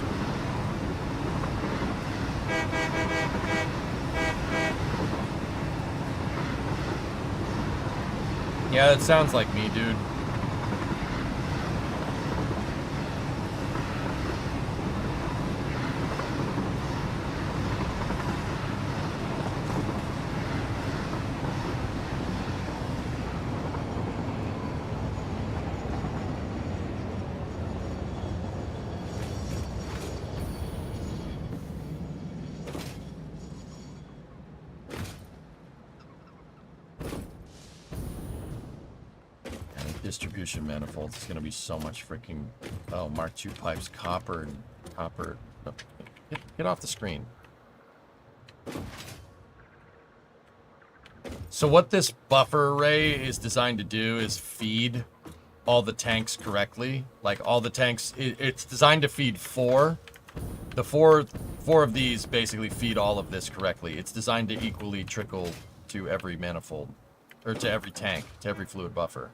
Yeah, that sounds like me, dude. Distribution manifolds. It's gonna be so much freaking... Oh, Mark II pipes, copper. Oh, get off the screen. So what this buffer array is designed to do is feed all the tanks correctly. Like all the tanks, it's designed to feed four. The four of these basically feed all of this correctly. It's designed to equally trickle to every manifold. Or to every tank, to every fluid buffer.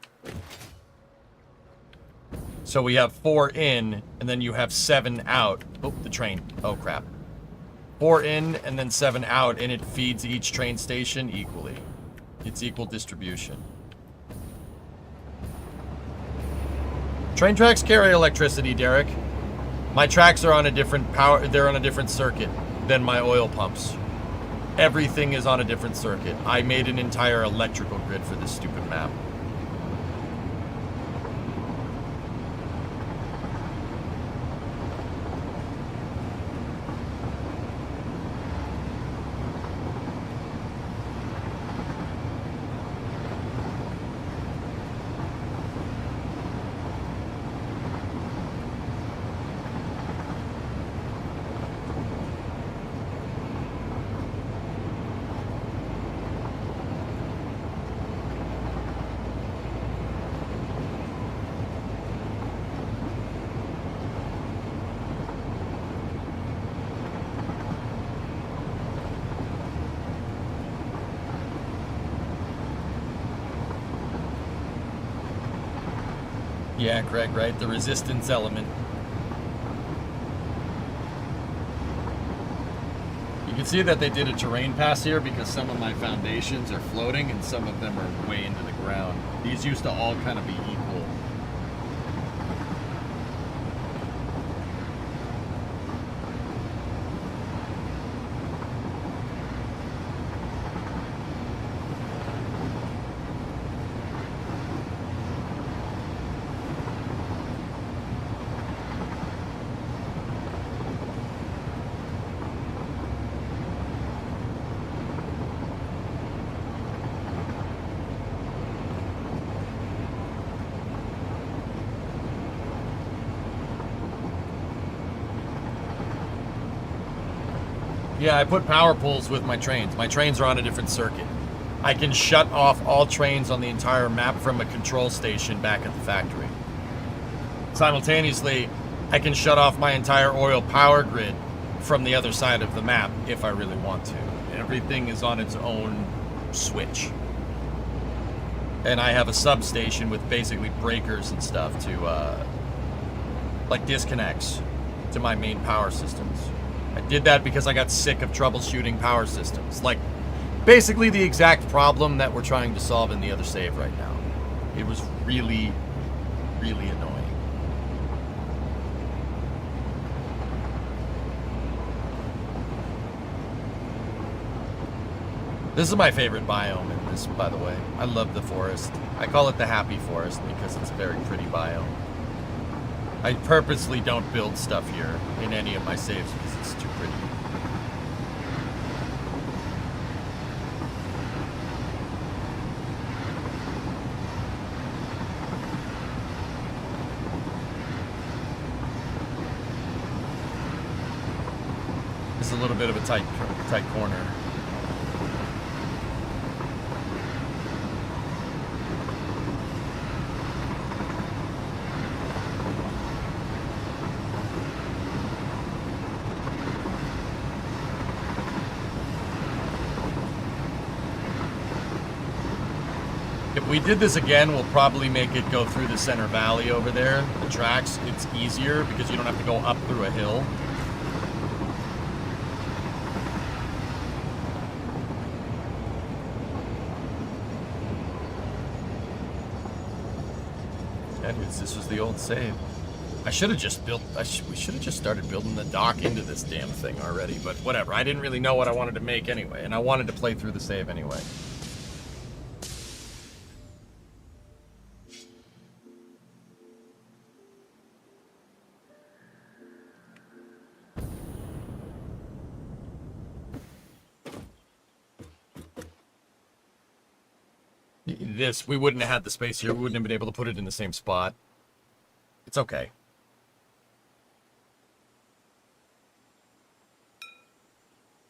So we have 4 in, and then you have 7 out. Oh, the train. Oh, crap. 4 in, and then 7 out, and it feeds each train station equally. It's equal distribution. Train tracks carry electricity, Derek. My tracks are on a different power, they're on a different circuit than my oil pumps. Everything is on a different circuit. I made an entire electrical grid for this stupid map. Yeah, Craig, right? The resistance element. You can see that they did a terrain pass here because some of my foundations are floating and some of them are way into the ground. These used to all kind of be equal. Yeah, I put power poles with my trains. My trains are on a different circuit. I can shut off all trains on the entire map from a control station back at the factory. Simultaneously, I can shut off my entire oil power grid from the other side of the map if I really want to. Everything is on its own switch. And I have a substation with basically breakers and stuff to, like disconnects to my main power systems. I did that because I got sick of troubleshooting power systems. Like, basically the exact problem that we're trying to solve in the other save right now. It was really, really annoying. This is my favorite biome in this, by the way. I love the forest. I call it the happy forest because it's a very pretty biome. I purposely don't build stuff here in any of my saves because it's too pretty. It's a little bit of a tight corner. If we did this again, we'll probably make it go through the center valley over there. The tracks, it's easier because you don't have to go up through a hill. Anyways, this was the old save. I should have just built, we should have just started building the dock into this damn thing already, but whatever. I didn't really know what I wanted to make anyway, and I wanted to play through the save anyway. This, we wouldn't have had the space here. We wouldn't have been able to put it in the same spot. It's okay.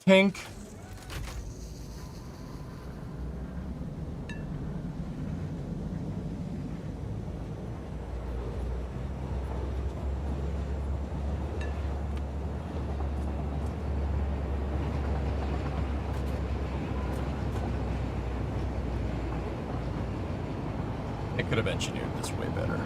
Tink. I could have engineered this way better.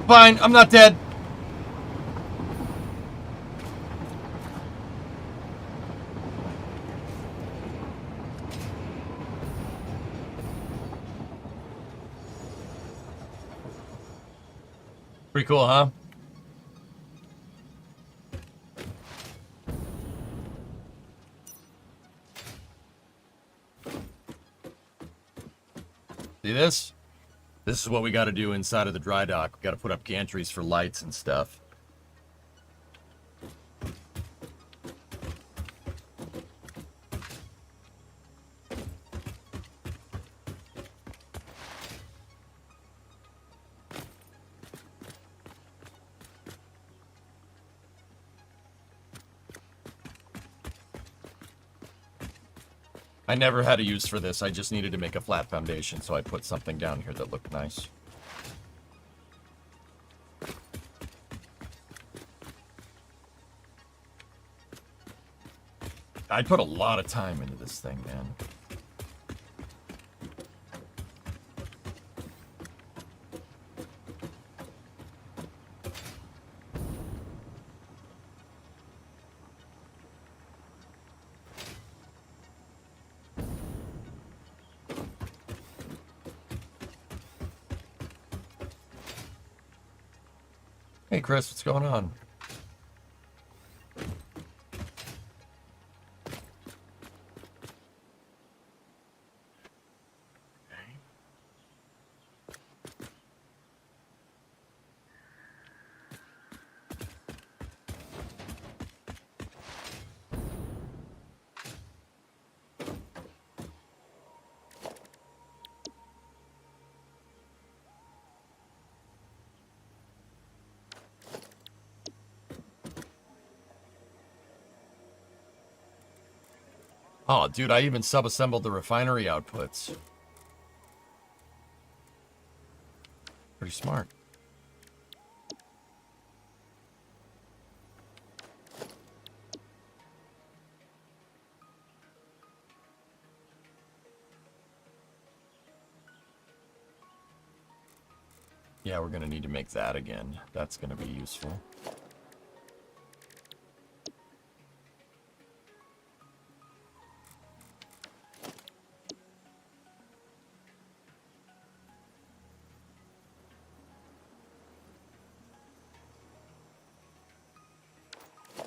Fine, I'm not dead. Pretty cool, huh? See this? This is what we got to do inside of the dry dock. We got to put up gantries for lights and stuff. I never had a use for this. I just needed to make a flat foundation, so I put something down here that looked nice. I put a lot of time into this thing, man. Hey, Chris, what's going on? Oh, dude, I even sub-assembled the refinery outputs. Pretty smart. Yeah, we're gonna need to make that again. That's gonna be useful.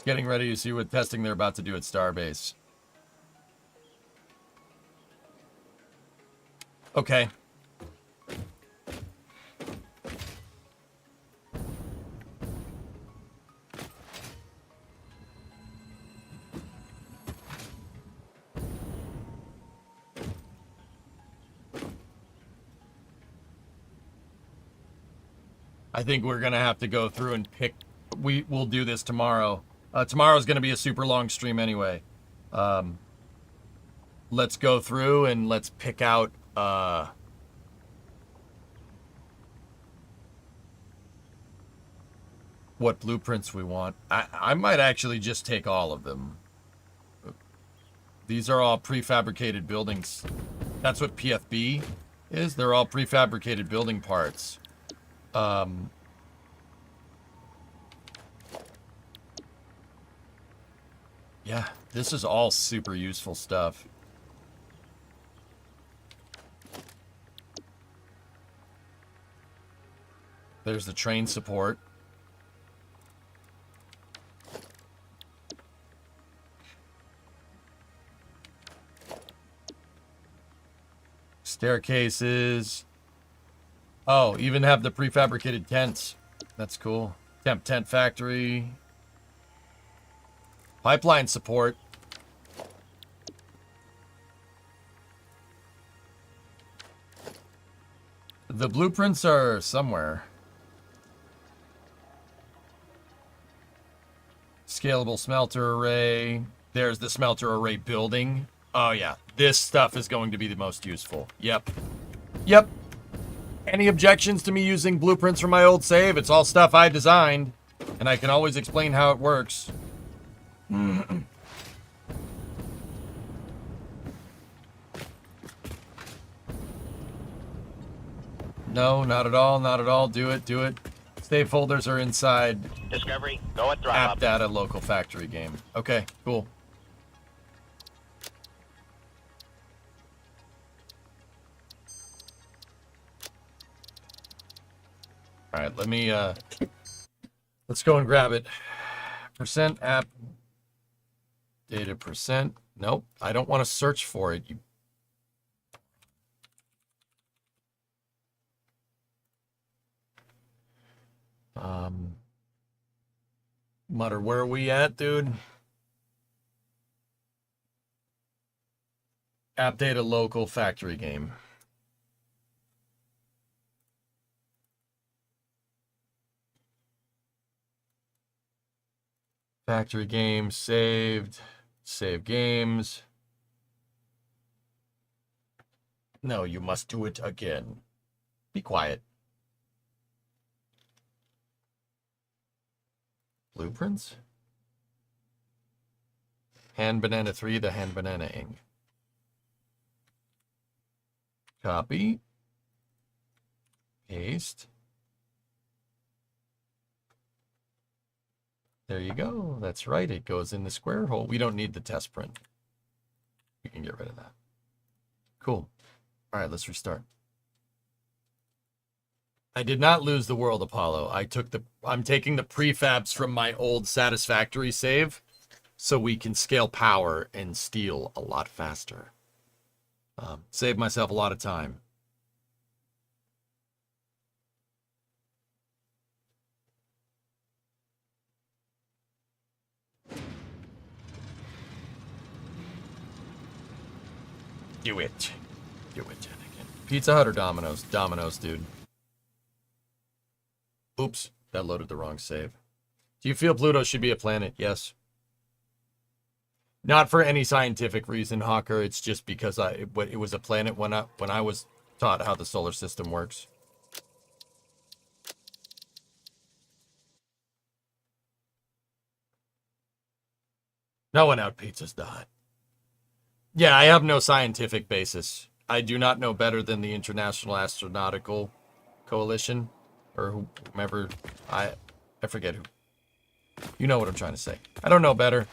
Getting ready to see what testing they're about to do at Starbase. Okay. I think we're gonna have to go through and pick. We'll do this tomorrow. Tomorrow's gonna be a super long stream anyway. Let's go through and let's pick out what blueprints we want. I might actually just take all of them. These are all prefabricated buildings. That's what PFB is. They're all prefabricated building parts. Yeah, this is all super useful stuff. There's the train support. Staircases. Oh, even have the prefabricated tents. That's cool. Temp tent factory. Pipeline support. The blueprints are somewhere. Scalable smelter array. There's the smelter array building. Oh yeah, this stuff is going to be the most useful. Yep. Yep. Any objections to me using blueprints from my old save? It's all stuff I designed, and I can always explain how it works. No, not at all, not at all. Do it, do it. Save folders are inside Discovery, go at throttle app up. data local factory game. Okay, cool. All right, let's go and grab it. Percent app data percent. Nope, I don't want to search for it. Mutter, where are we at, dude? App data local factory game. Factory game saved. Save games. No, you must do it again. Be quiet. Blueprints? Hand Banana 3, the Hand Banana Ing. Copy. Paste. There you go. That's right. It goes in the square hole. We don't need the test print. We can get rid of that. Cool. All right, let's restart. I did not lose the world, Apollo. I'm taking the prefabs from my old Satisfactory save so we can scale power and steel a lot faster. Save myself a lot of time. Do it. Do it, Anakin. Pizza Hut or Domino's? Domino's, dude. Oops, that loaded the wrong save. Do you feel Pluto should be a planet? Yes. Not for any scientific reason, Hawker. It's just because it was a planet when I was taught how the solar system works. No one out pizzas the Hut. Yeah, I have no scientific basis. I do not know better than the International Astronautical Coalition, or whomever. I forget who. You know what I'm trying to say. I don't know better.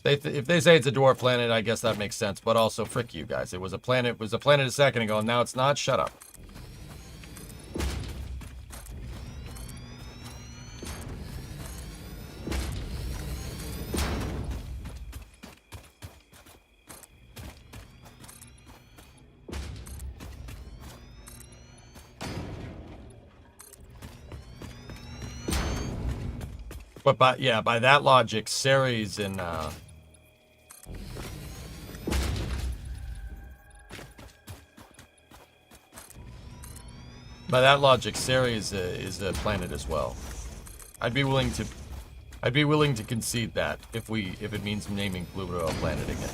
If they say it's a dwarf planet, I guess that makes sense. But also, frick you guys. It was a planet a second ago, and now it's not. Shut up. But by that logic, Ceres and by that logic, Ceres is a planet as well. I'd be willing to concede that if it means naming Pluto a planet again.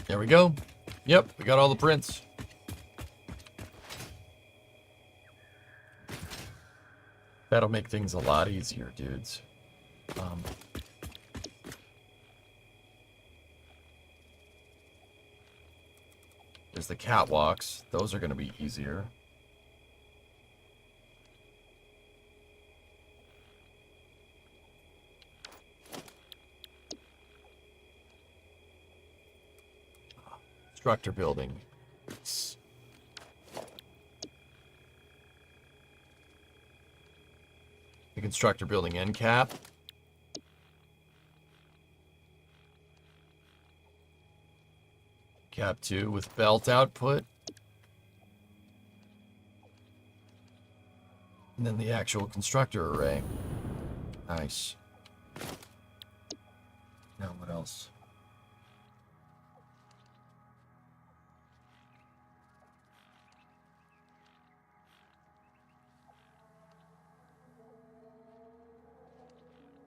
There we go. Yep, we got all the prints. That'll make things a lot easier, dudes. There's the catwalks. Those are going to be easier. Constructor building. The constructor building end cap. Cap 2 with belt output. And then the actual constructor array. Nice. Now what else?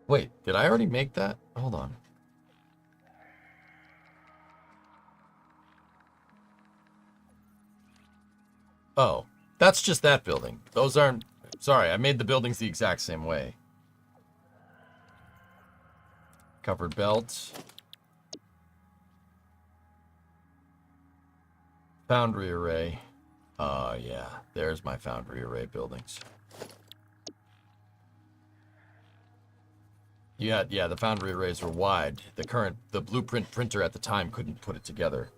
Wait, did I already make that? Hold on. Oh, that's just that building. Those aren't... Sorry, I made the buildings the exact same way. Covered belt. Foundry array. Yeah. There's my foundry array buildings. Yeah, the foundry arrays were wide. The blueprint printer at the time couldn't put it together.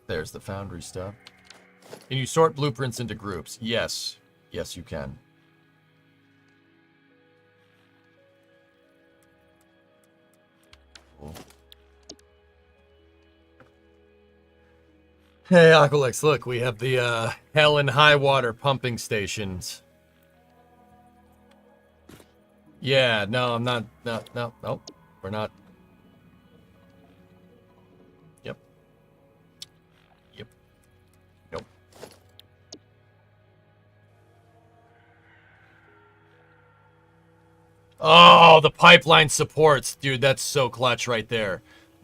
There's the foundry stuff. Can you sort blueprints into groups? Yes. Yes, you can. Cool. Hey, Aqualex, look, we have the hell and high water pumping stations. Yeah, no, I'm not. No, we're not. Yep. Nope. Oh, the pipeline supports. Dude, that's so clutch right there.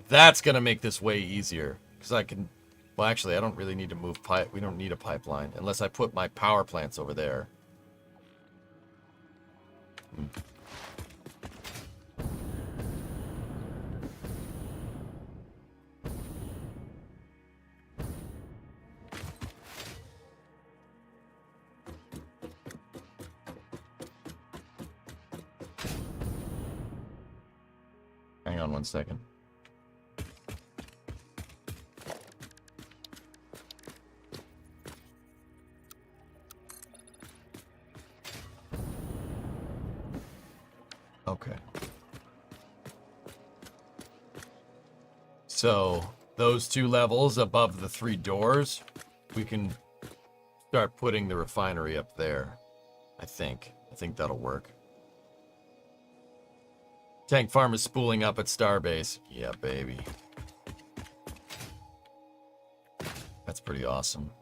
That's going to make this way easier. Because I can... Well, actually, I don't really need to move pipe. We don't need a pipeline. Unless I put my power plants over there. Hang on 1 second. Okay. So, those 2 levels above the 3 doors, we can start putting the refinery up there. I think that'll work. Tank farm is spooling up at Starbase. Yeah, baby. That's pretty awesome.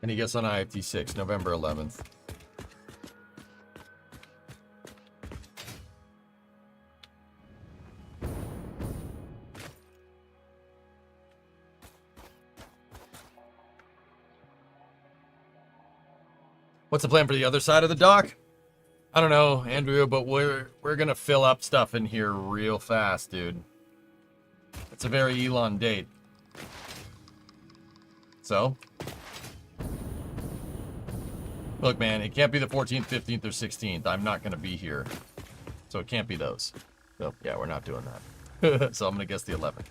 Any guess on IFT6, November 11th? What's the plan for the other side of the dock? I don't know, Andrew, but we're gonna fill up stuff in here real fast, dude. It's a very Elon date. So? Look, man, it can't be the 14th, 15th, or 16th. I'm not going to be here. So it can't be those. So, yeah, we're not doing that. So I'm going to guess the 11th.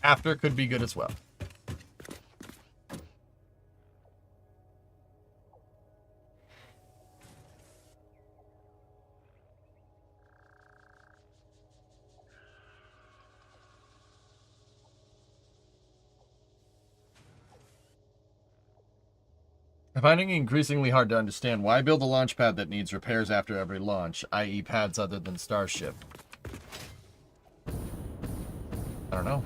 After could be good as well. I'm finding it increasingly hard to understand why build a launch pad that needs repairs after every launch, i.e. pads other than Starship. I don't know.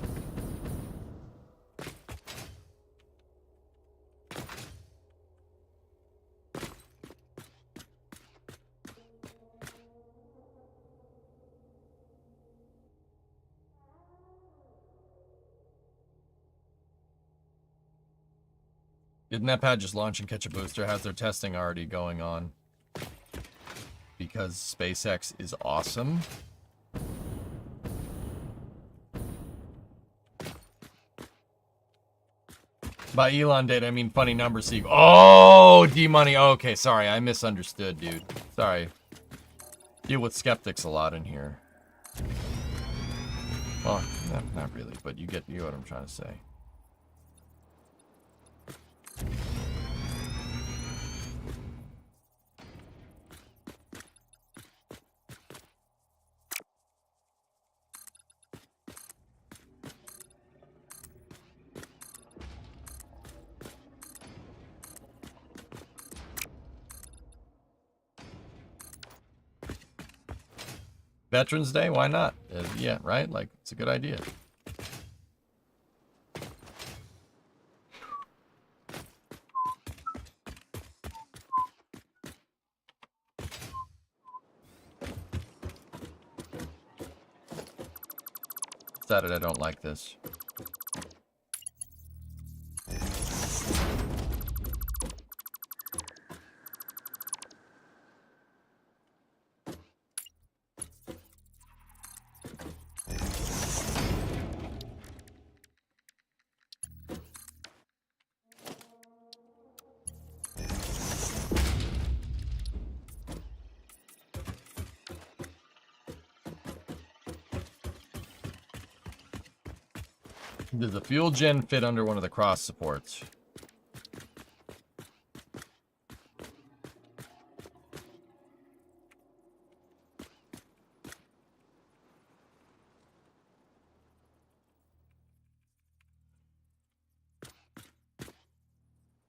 Didn't that pad just launch and catch a booster? Has their testing already going on? Because SpaceX is awesome. By Elon date, I mean funny number seek. Oh, D-Money. Oh, okay, sorry. I misunderstood, dude. Sorry. Deal with skeptics a lot in here. Well, not really, but you get what I'm trying to say. Veterans Day, why not? Yeah, right? Like, it's a good idea. Decided I don't like this. Does the fuel gen fit under one of the cross supports?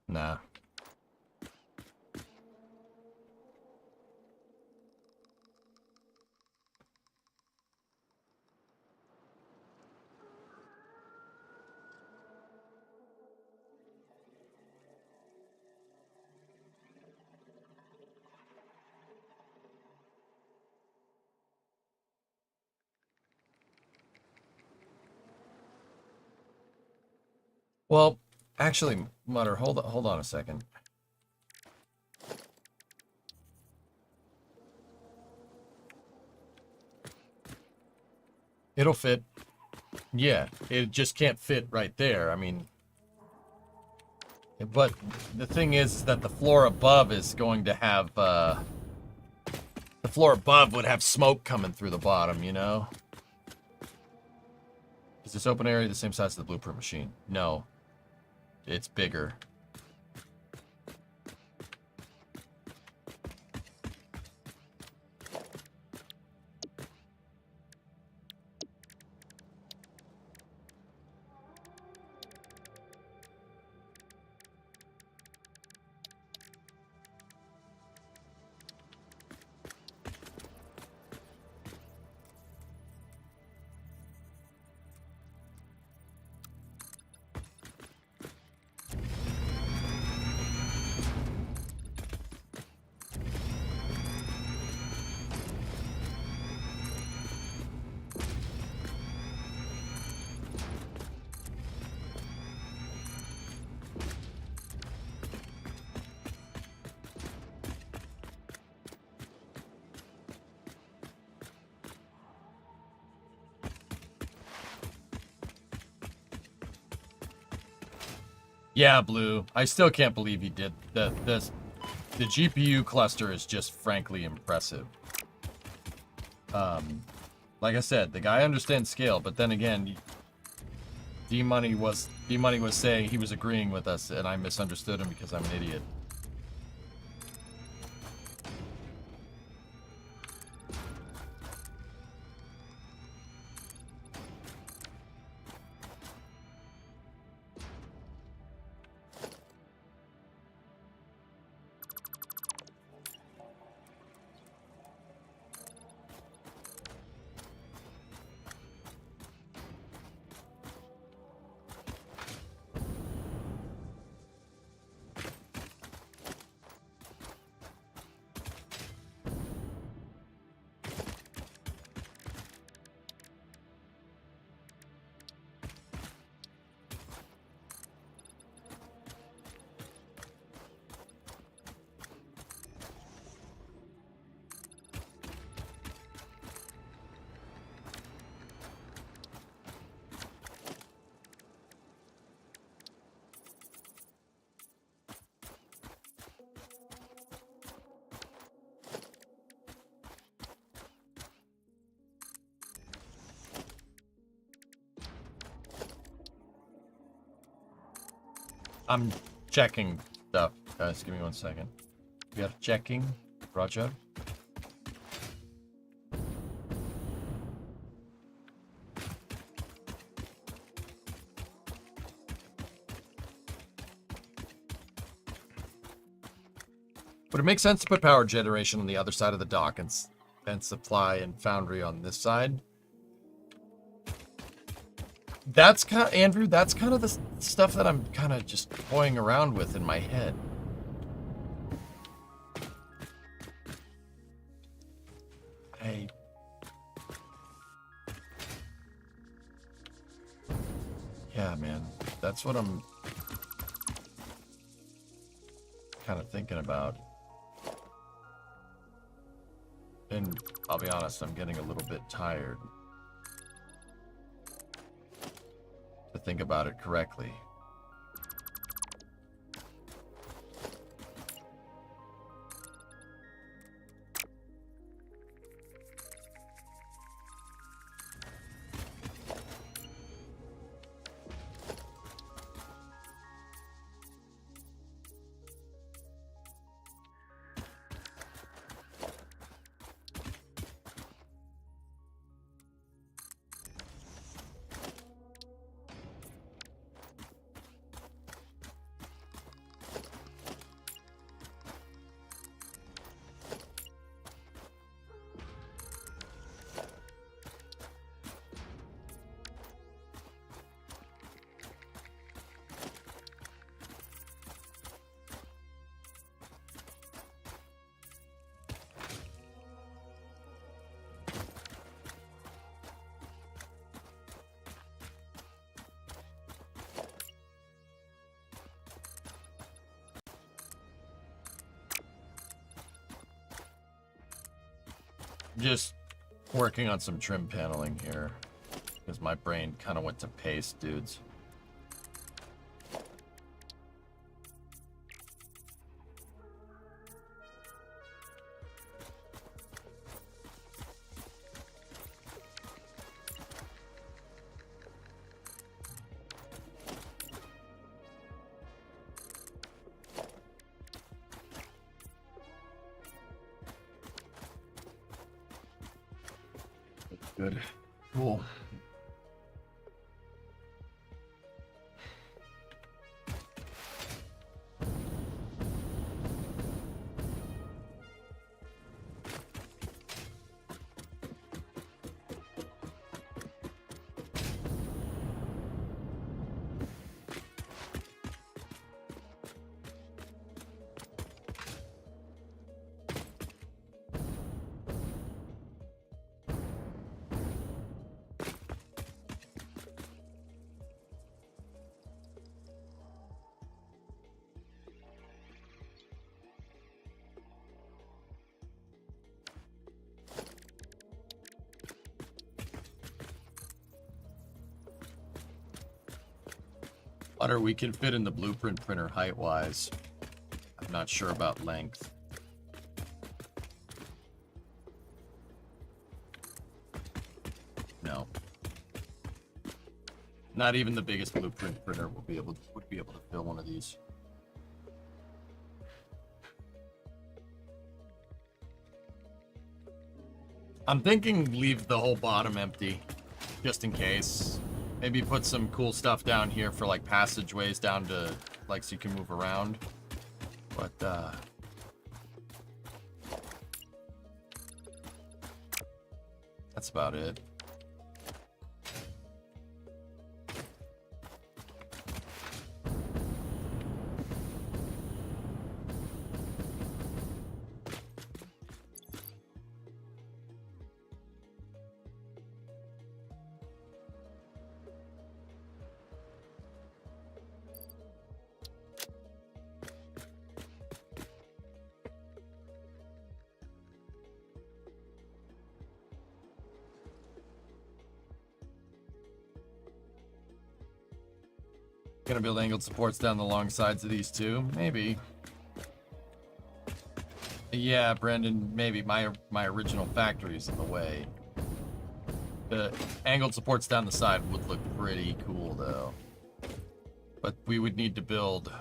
Nah. Well, actually, Mutter, hold on a second. It'll fit. Yeah, it just can't fit right there. I mean, but the thing is that the floor above is going to have, the floor above would have smoke coming through the bottom, you know? Is this open area the same size as the blueprint machine? No. It's bigger. Yeah, Blue. I still can't believe he did that. The GPU cluster is just frankly impressive. Like I said, the guy understands scale, but then again, D-Money was saying he was agreeing with us, and I misunderstood him because I'm an idiot. I'm checking stuff, guys. Give me 1 second. We are checking. Roger. Would it make sense to put power generation on the other side of the dock and supply and foundry on this side. That's kind of, Andrew, that's kind of the stuff that I'm kind of just toying around with in my head. Yeah, man, that's what I'm kind of thinking about. And I'll be honest, I'm getting a little bit tired to think about it correctly. Just working on some trim paneling here because my brain kind of went to paste, dudes. Good. Cool. Butter, we can fit in the blueprint printer height-wise. I'm not sure about length. No. Not even the biggest blueprint printer would be able to fill one of these. I'm thinking leave the whole bottom empty, just in case. Maybe put some cool stuff down here for like passageways down to like so you can move around. But that's about it. Gonna build angled supports down the long sides of these two? Maybe. Yeah, Brendan, maybe. My original factory is in the way. The angled supports down the side would look pretty cool, though. But we would need to build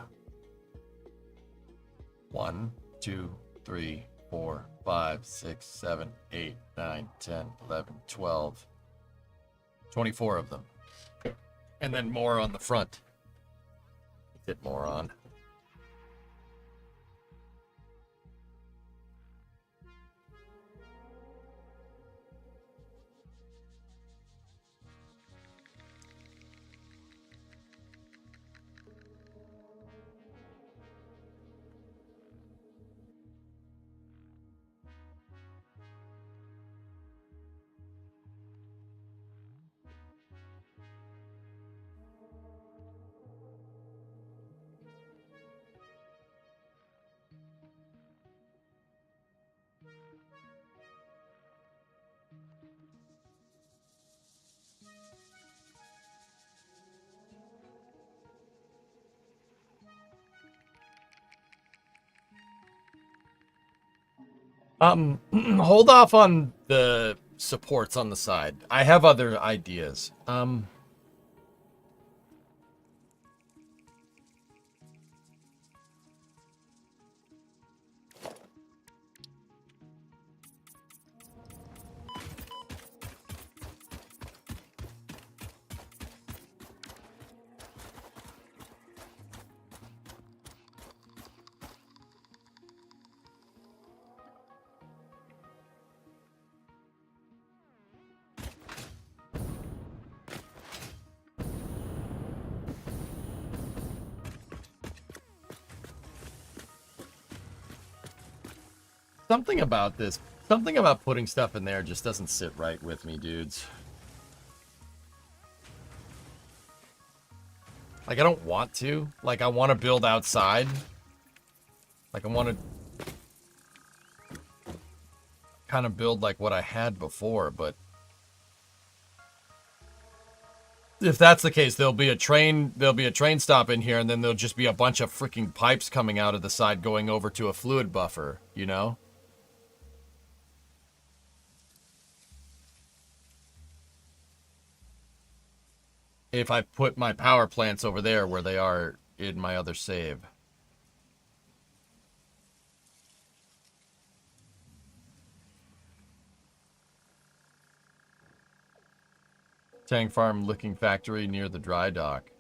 1, 2, 3, 4, 5, 6, 7, 8, 9, 10, 11, 12. 24 of them. And then more on the front. Fit more on. Hold off on the supports on the side. I have other ideas. Something about this, something about putting stuff in there just doesn't sit right with me, dudes. Like, I don't want to. Like, I want to build outside. Like, I want to kind of build like what I had before, but if that's the case, there'll be a train stop in here, and then there'll just be a bunch of freaking pipes coming out of the side going over to a fluid buffer, you know? If I put my power plants over there where they are in my other save. Tank farm looking factory near the dry dock.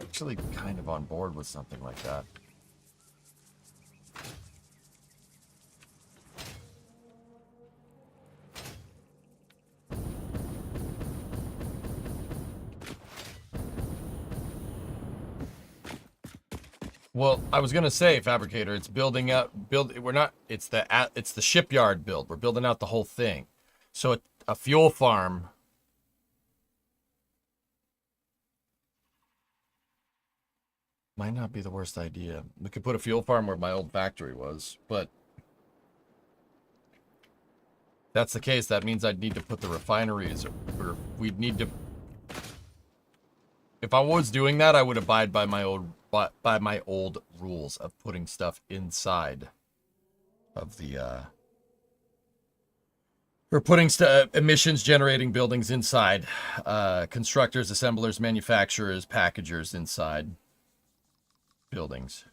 Actually kind of on board with something like that. Well, I was gonna say, Fabricator, it's building up. It's the shipyard build. We're building out the whole thing. So a fuel farm. Might not be the worst idea. We could put a fuel farm where my old factory was, but if that's the case, that means I'd need to put the refineries, or we'd need to. If I was doing that, I would abide by my old rules of putting stuff inside of the or putting emissions generating buildings inside, constructors, assemblers, manufacturers, packagers inside buildings.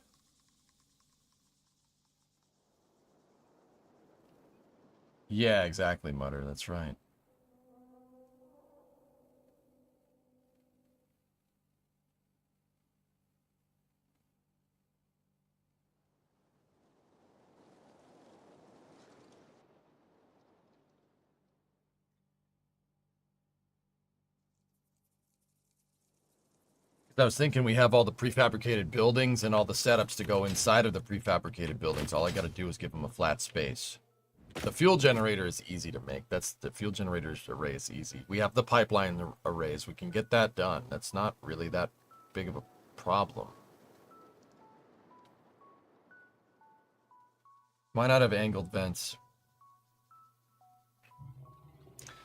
Yeah, exactly, Mutter. That's right. I was thinking we have all the prefabricated buildings and all the setups to go inside of the prefabricated buildings. All I got to do is give them a flat space. The fuel generator is easy to make. The fuel generator's array is easy. We have the pipeline arrays. We can get that done. That's not really that big of a problem. Why not have angled vents?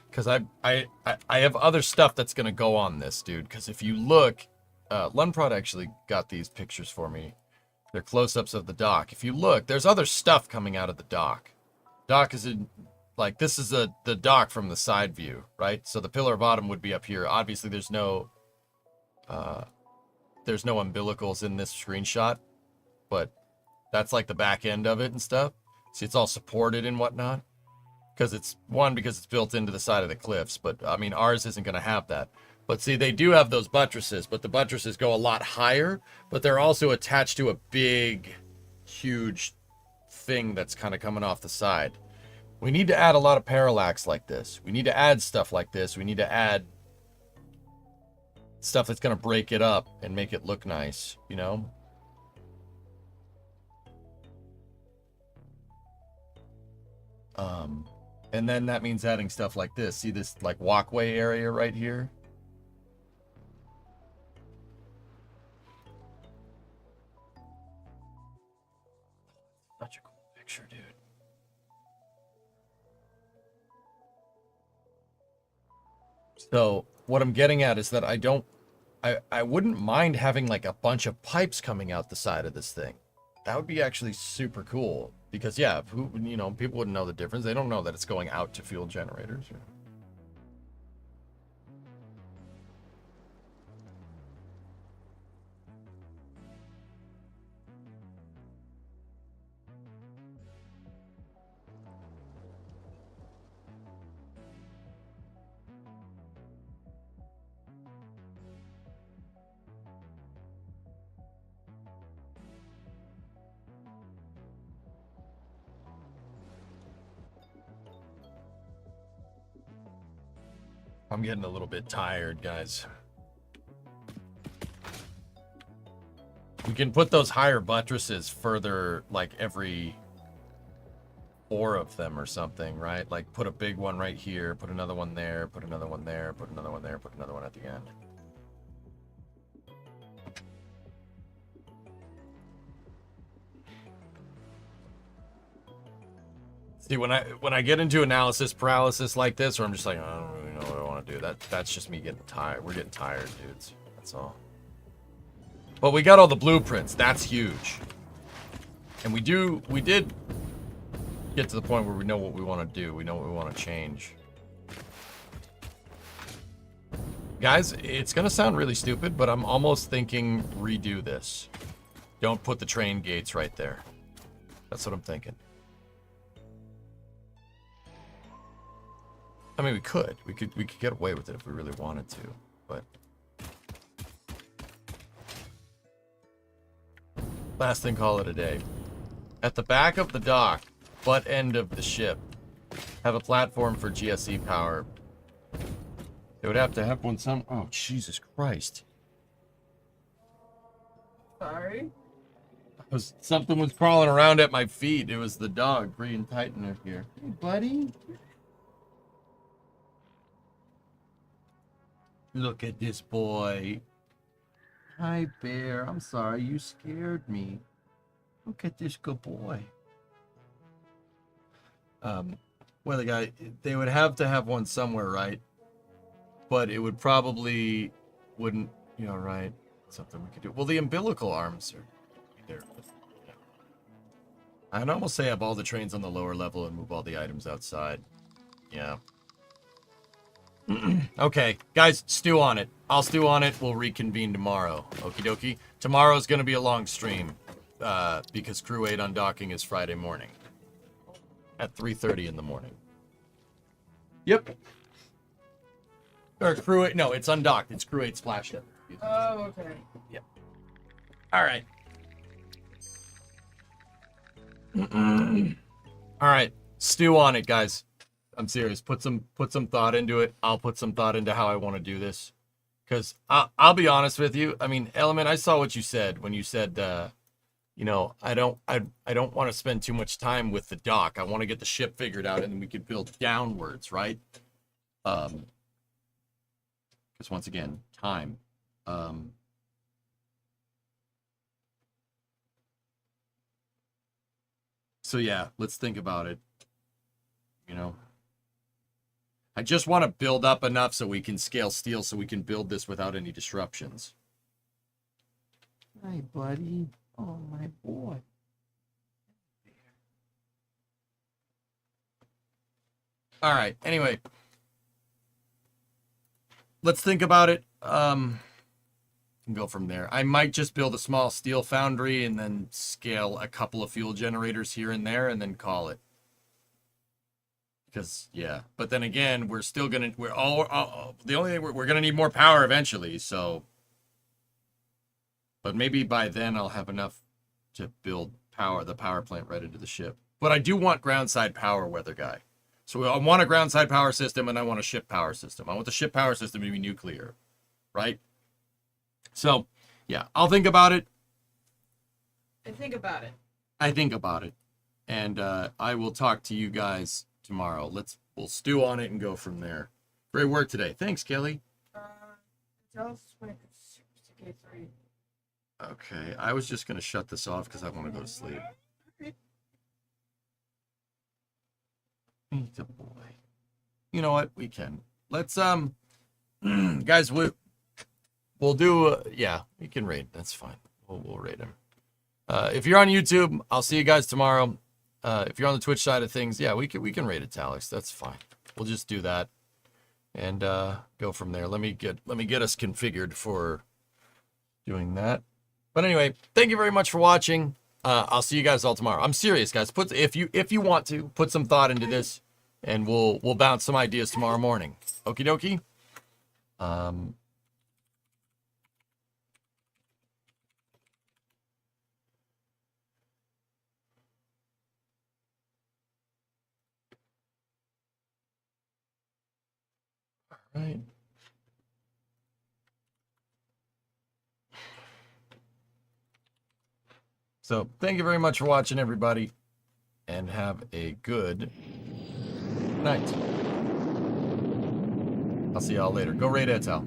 Because I have other stuff that's going to go on this, dude. Because if you look, Lunprod actually got these pictures for me. They're close-ups of the dock. If you look, there's other stuff coming out of the dock. Dock is in, like, this is the dock from the side view, right? So the pillar bottom would be up here. Obviously, there's no umbilicals in this screenshot, but that's like the back end of it and stuff. See, it's all supported and whatnot. Because it's built into the side of the cliffs, but I mean, ours isn't going to have that. But see, they do have those buttresses, but the buttresses go a lot higher, but they're also attached to a big, huge thing that's kind of coming off the side. We need to add a lot of parallax like this. We need to add stuff like this. We need to add stuff that's going to break it up and make it look nice, you know? And then that means adding stuff like this. See this like walkway area right here? Such a cool picture, dude. So what I'm getting at is that I wouldn't mind having like a bunch of pipes coming out the side of this thing. That would be actually super cool. Because yeah, who, you know, people wouldn't know the difference. They don't know that it's going out to fuel generators. I'm getting a little bit tired, guys. We can put those higher buttresses further, like every 4 of them or something, right? Like put a big one right here, put another one there, put another one there, put another one there, put another one at the end. See, when I get into analysis paralysis like this, where I'm just like, I don't really know what I want to do. That's just me getting tired. We're getting tired, dudes. That's all. But we got all the blueprints. That's huge. And we did get to the point where we know what we want to do. We know what we want to change. Guys, it's going to sound really stupid, but I'm almost thinking redo this. Don't put the train gates right there. That's what I'm thinking. I mean, we could get away with it if we really wanted to, but last thing, call it a day. At the back of the dock, butt end of the ship, have a platform for GSE power. They would have to have one some. Oh, Jesus Christ! Sorry. Something was crawling around at my feet. It was the dog, Green Titan, up here. Hey, buddy. Look at this boy. Hi, Bear. I'm sorry. You scared me. Look at this good boy. Well, the guy, they would have to have one somewhere, right? But it would probably wouldn't, you know, right? Something we could do. Well, the umbilical arms are there. Yeah. I'd almost say have all the trains on the lower level and move all the items outside. Yeah. Okay, guys, stew on it. I'll stew on it. We'll reconvene tomorrow. Okie dokie. Tomorrow's going to be a long stream because Crew 8 undocking is Friday morning at 3:30 in the morning. Yep. Or Crew 8. No, it's undocked. It's Crew 8 splash hit. Oh, okay. Yep. All right. All right. Stew on it, guys. I'm serious. Put some thought into it. I'll put some thought into how I want to do this. Because I'll be honest with you. I mean, Element, I saw what you said when you said, you know, I don't want to spend too much time with the dock. I want to get the ship figured out, and then we could build downwards, right? Because once again, time. So yeah, let's think about it. You know. I just want to build up enough so we can scale steel so we can build this without any disruptions. Hi, buddy. Oh, my boy. All right. Anyway. Let's think about it. And go from there. I might just build a small steel foundry and then scale a couple of fuel generators here and there and then call it. Because, yeah. But then again, we're still going to... the only thing... We're going to need more power eventually, so... But maybe by then I'll have enough to build the power plant right into the ship. But I do want groundside power, Weather Guy. So I want a groundside power system and I want a ship power system. I want the ship power system to be nuclear. Right? So, yeah. I'll think about it. I think about it. And I will talk to you guys tomorrow. We'll stew on it and go from there. Great work today. Thanks, Kelly. Tell us when it's 6:03. Okay, I was just gonna shut this off because I want to go to sleep. Meet the boy. You know what? We can. Let's guys, we'll do. Yeah, we can raid. That's fine. We'll raid him. If you're on YouTube, I'll see you guys tomorrow. if you're on the Twitch side of things, yeah, we can raid italics. That's fine. We'll just do that and go from there. Let me get us configured for doing that. But anyway, thank you very much for watching. I'll see you guys all tomorrow. I'm serious, guys. If you want to put some thought into this, and we'll bounce some ideas tomorrow morning. Okie dokie. Right. So, thank you very much for watching, everybody, and have a good night. I'll see y'all later. Go raid Etel.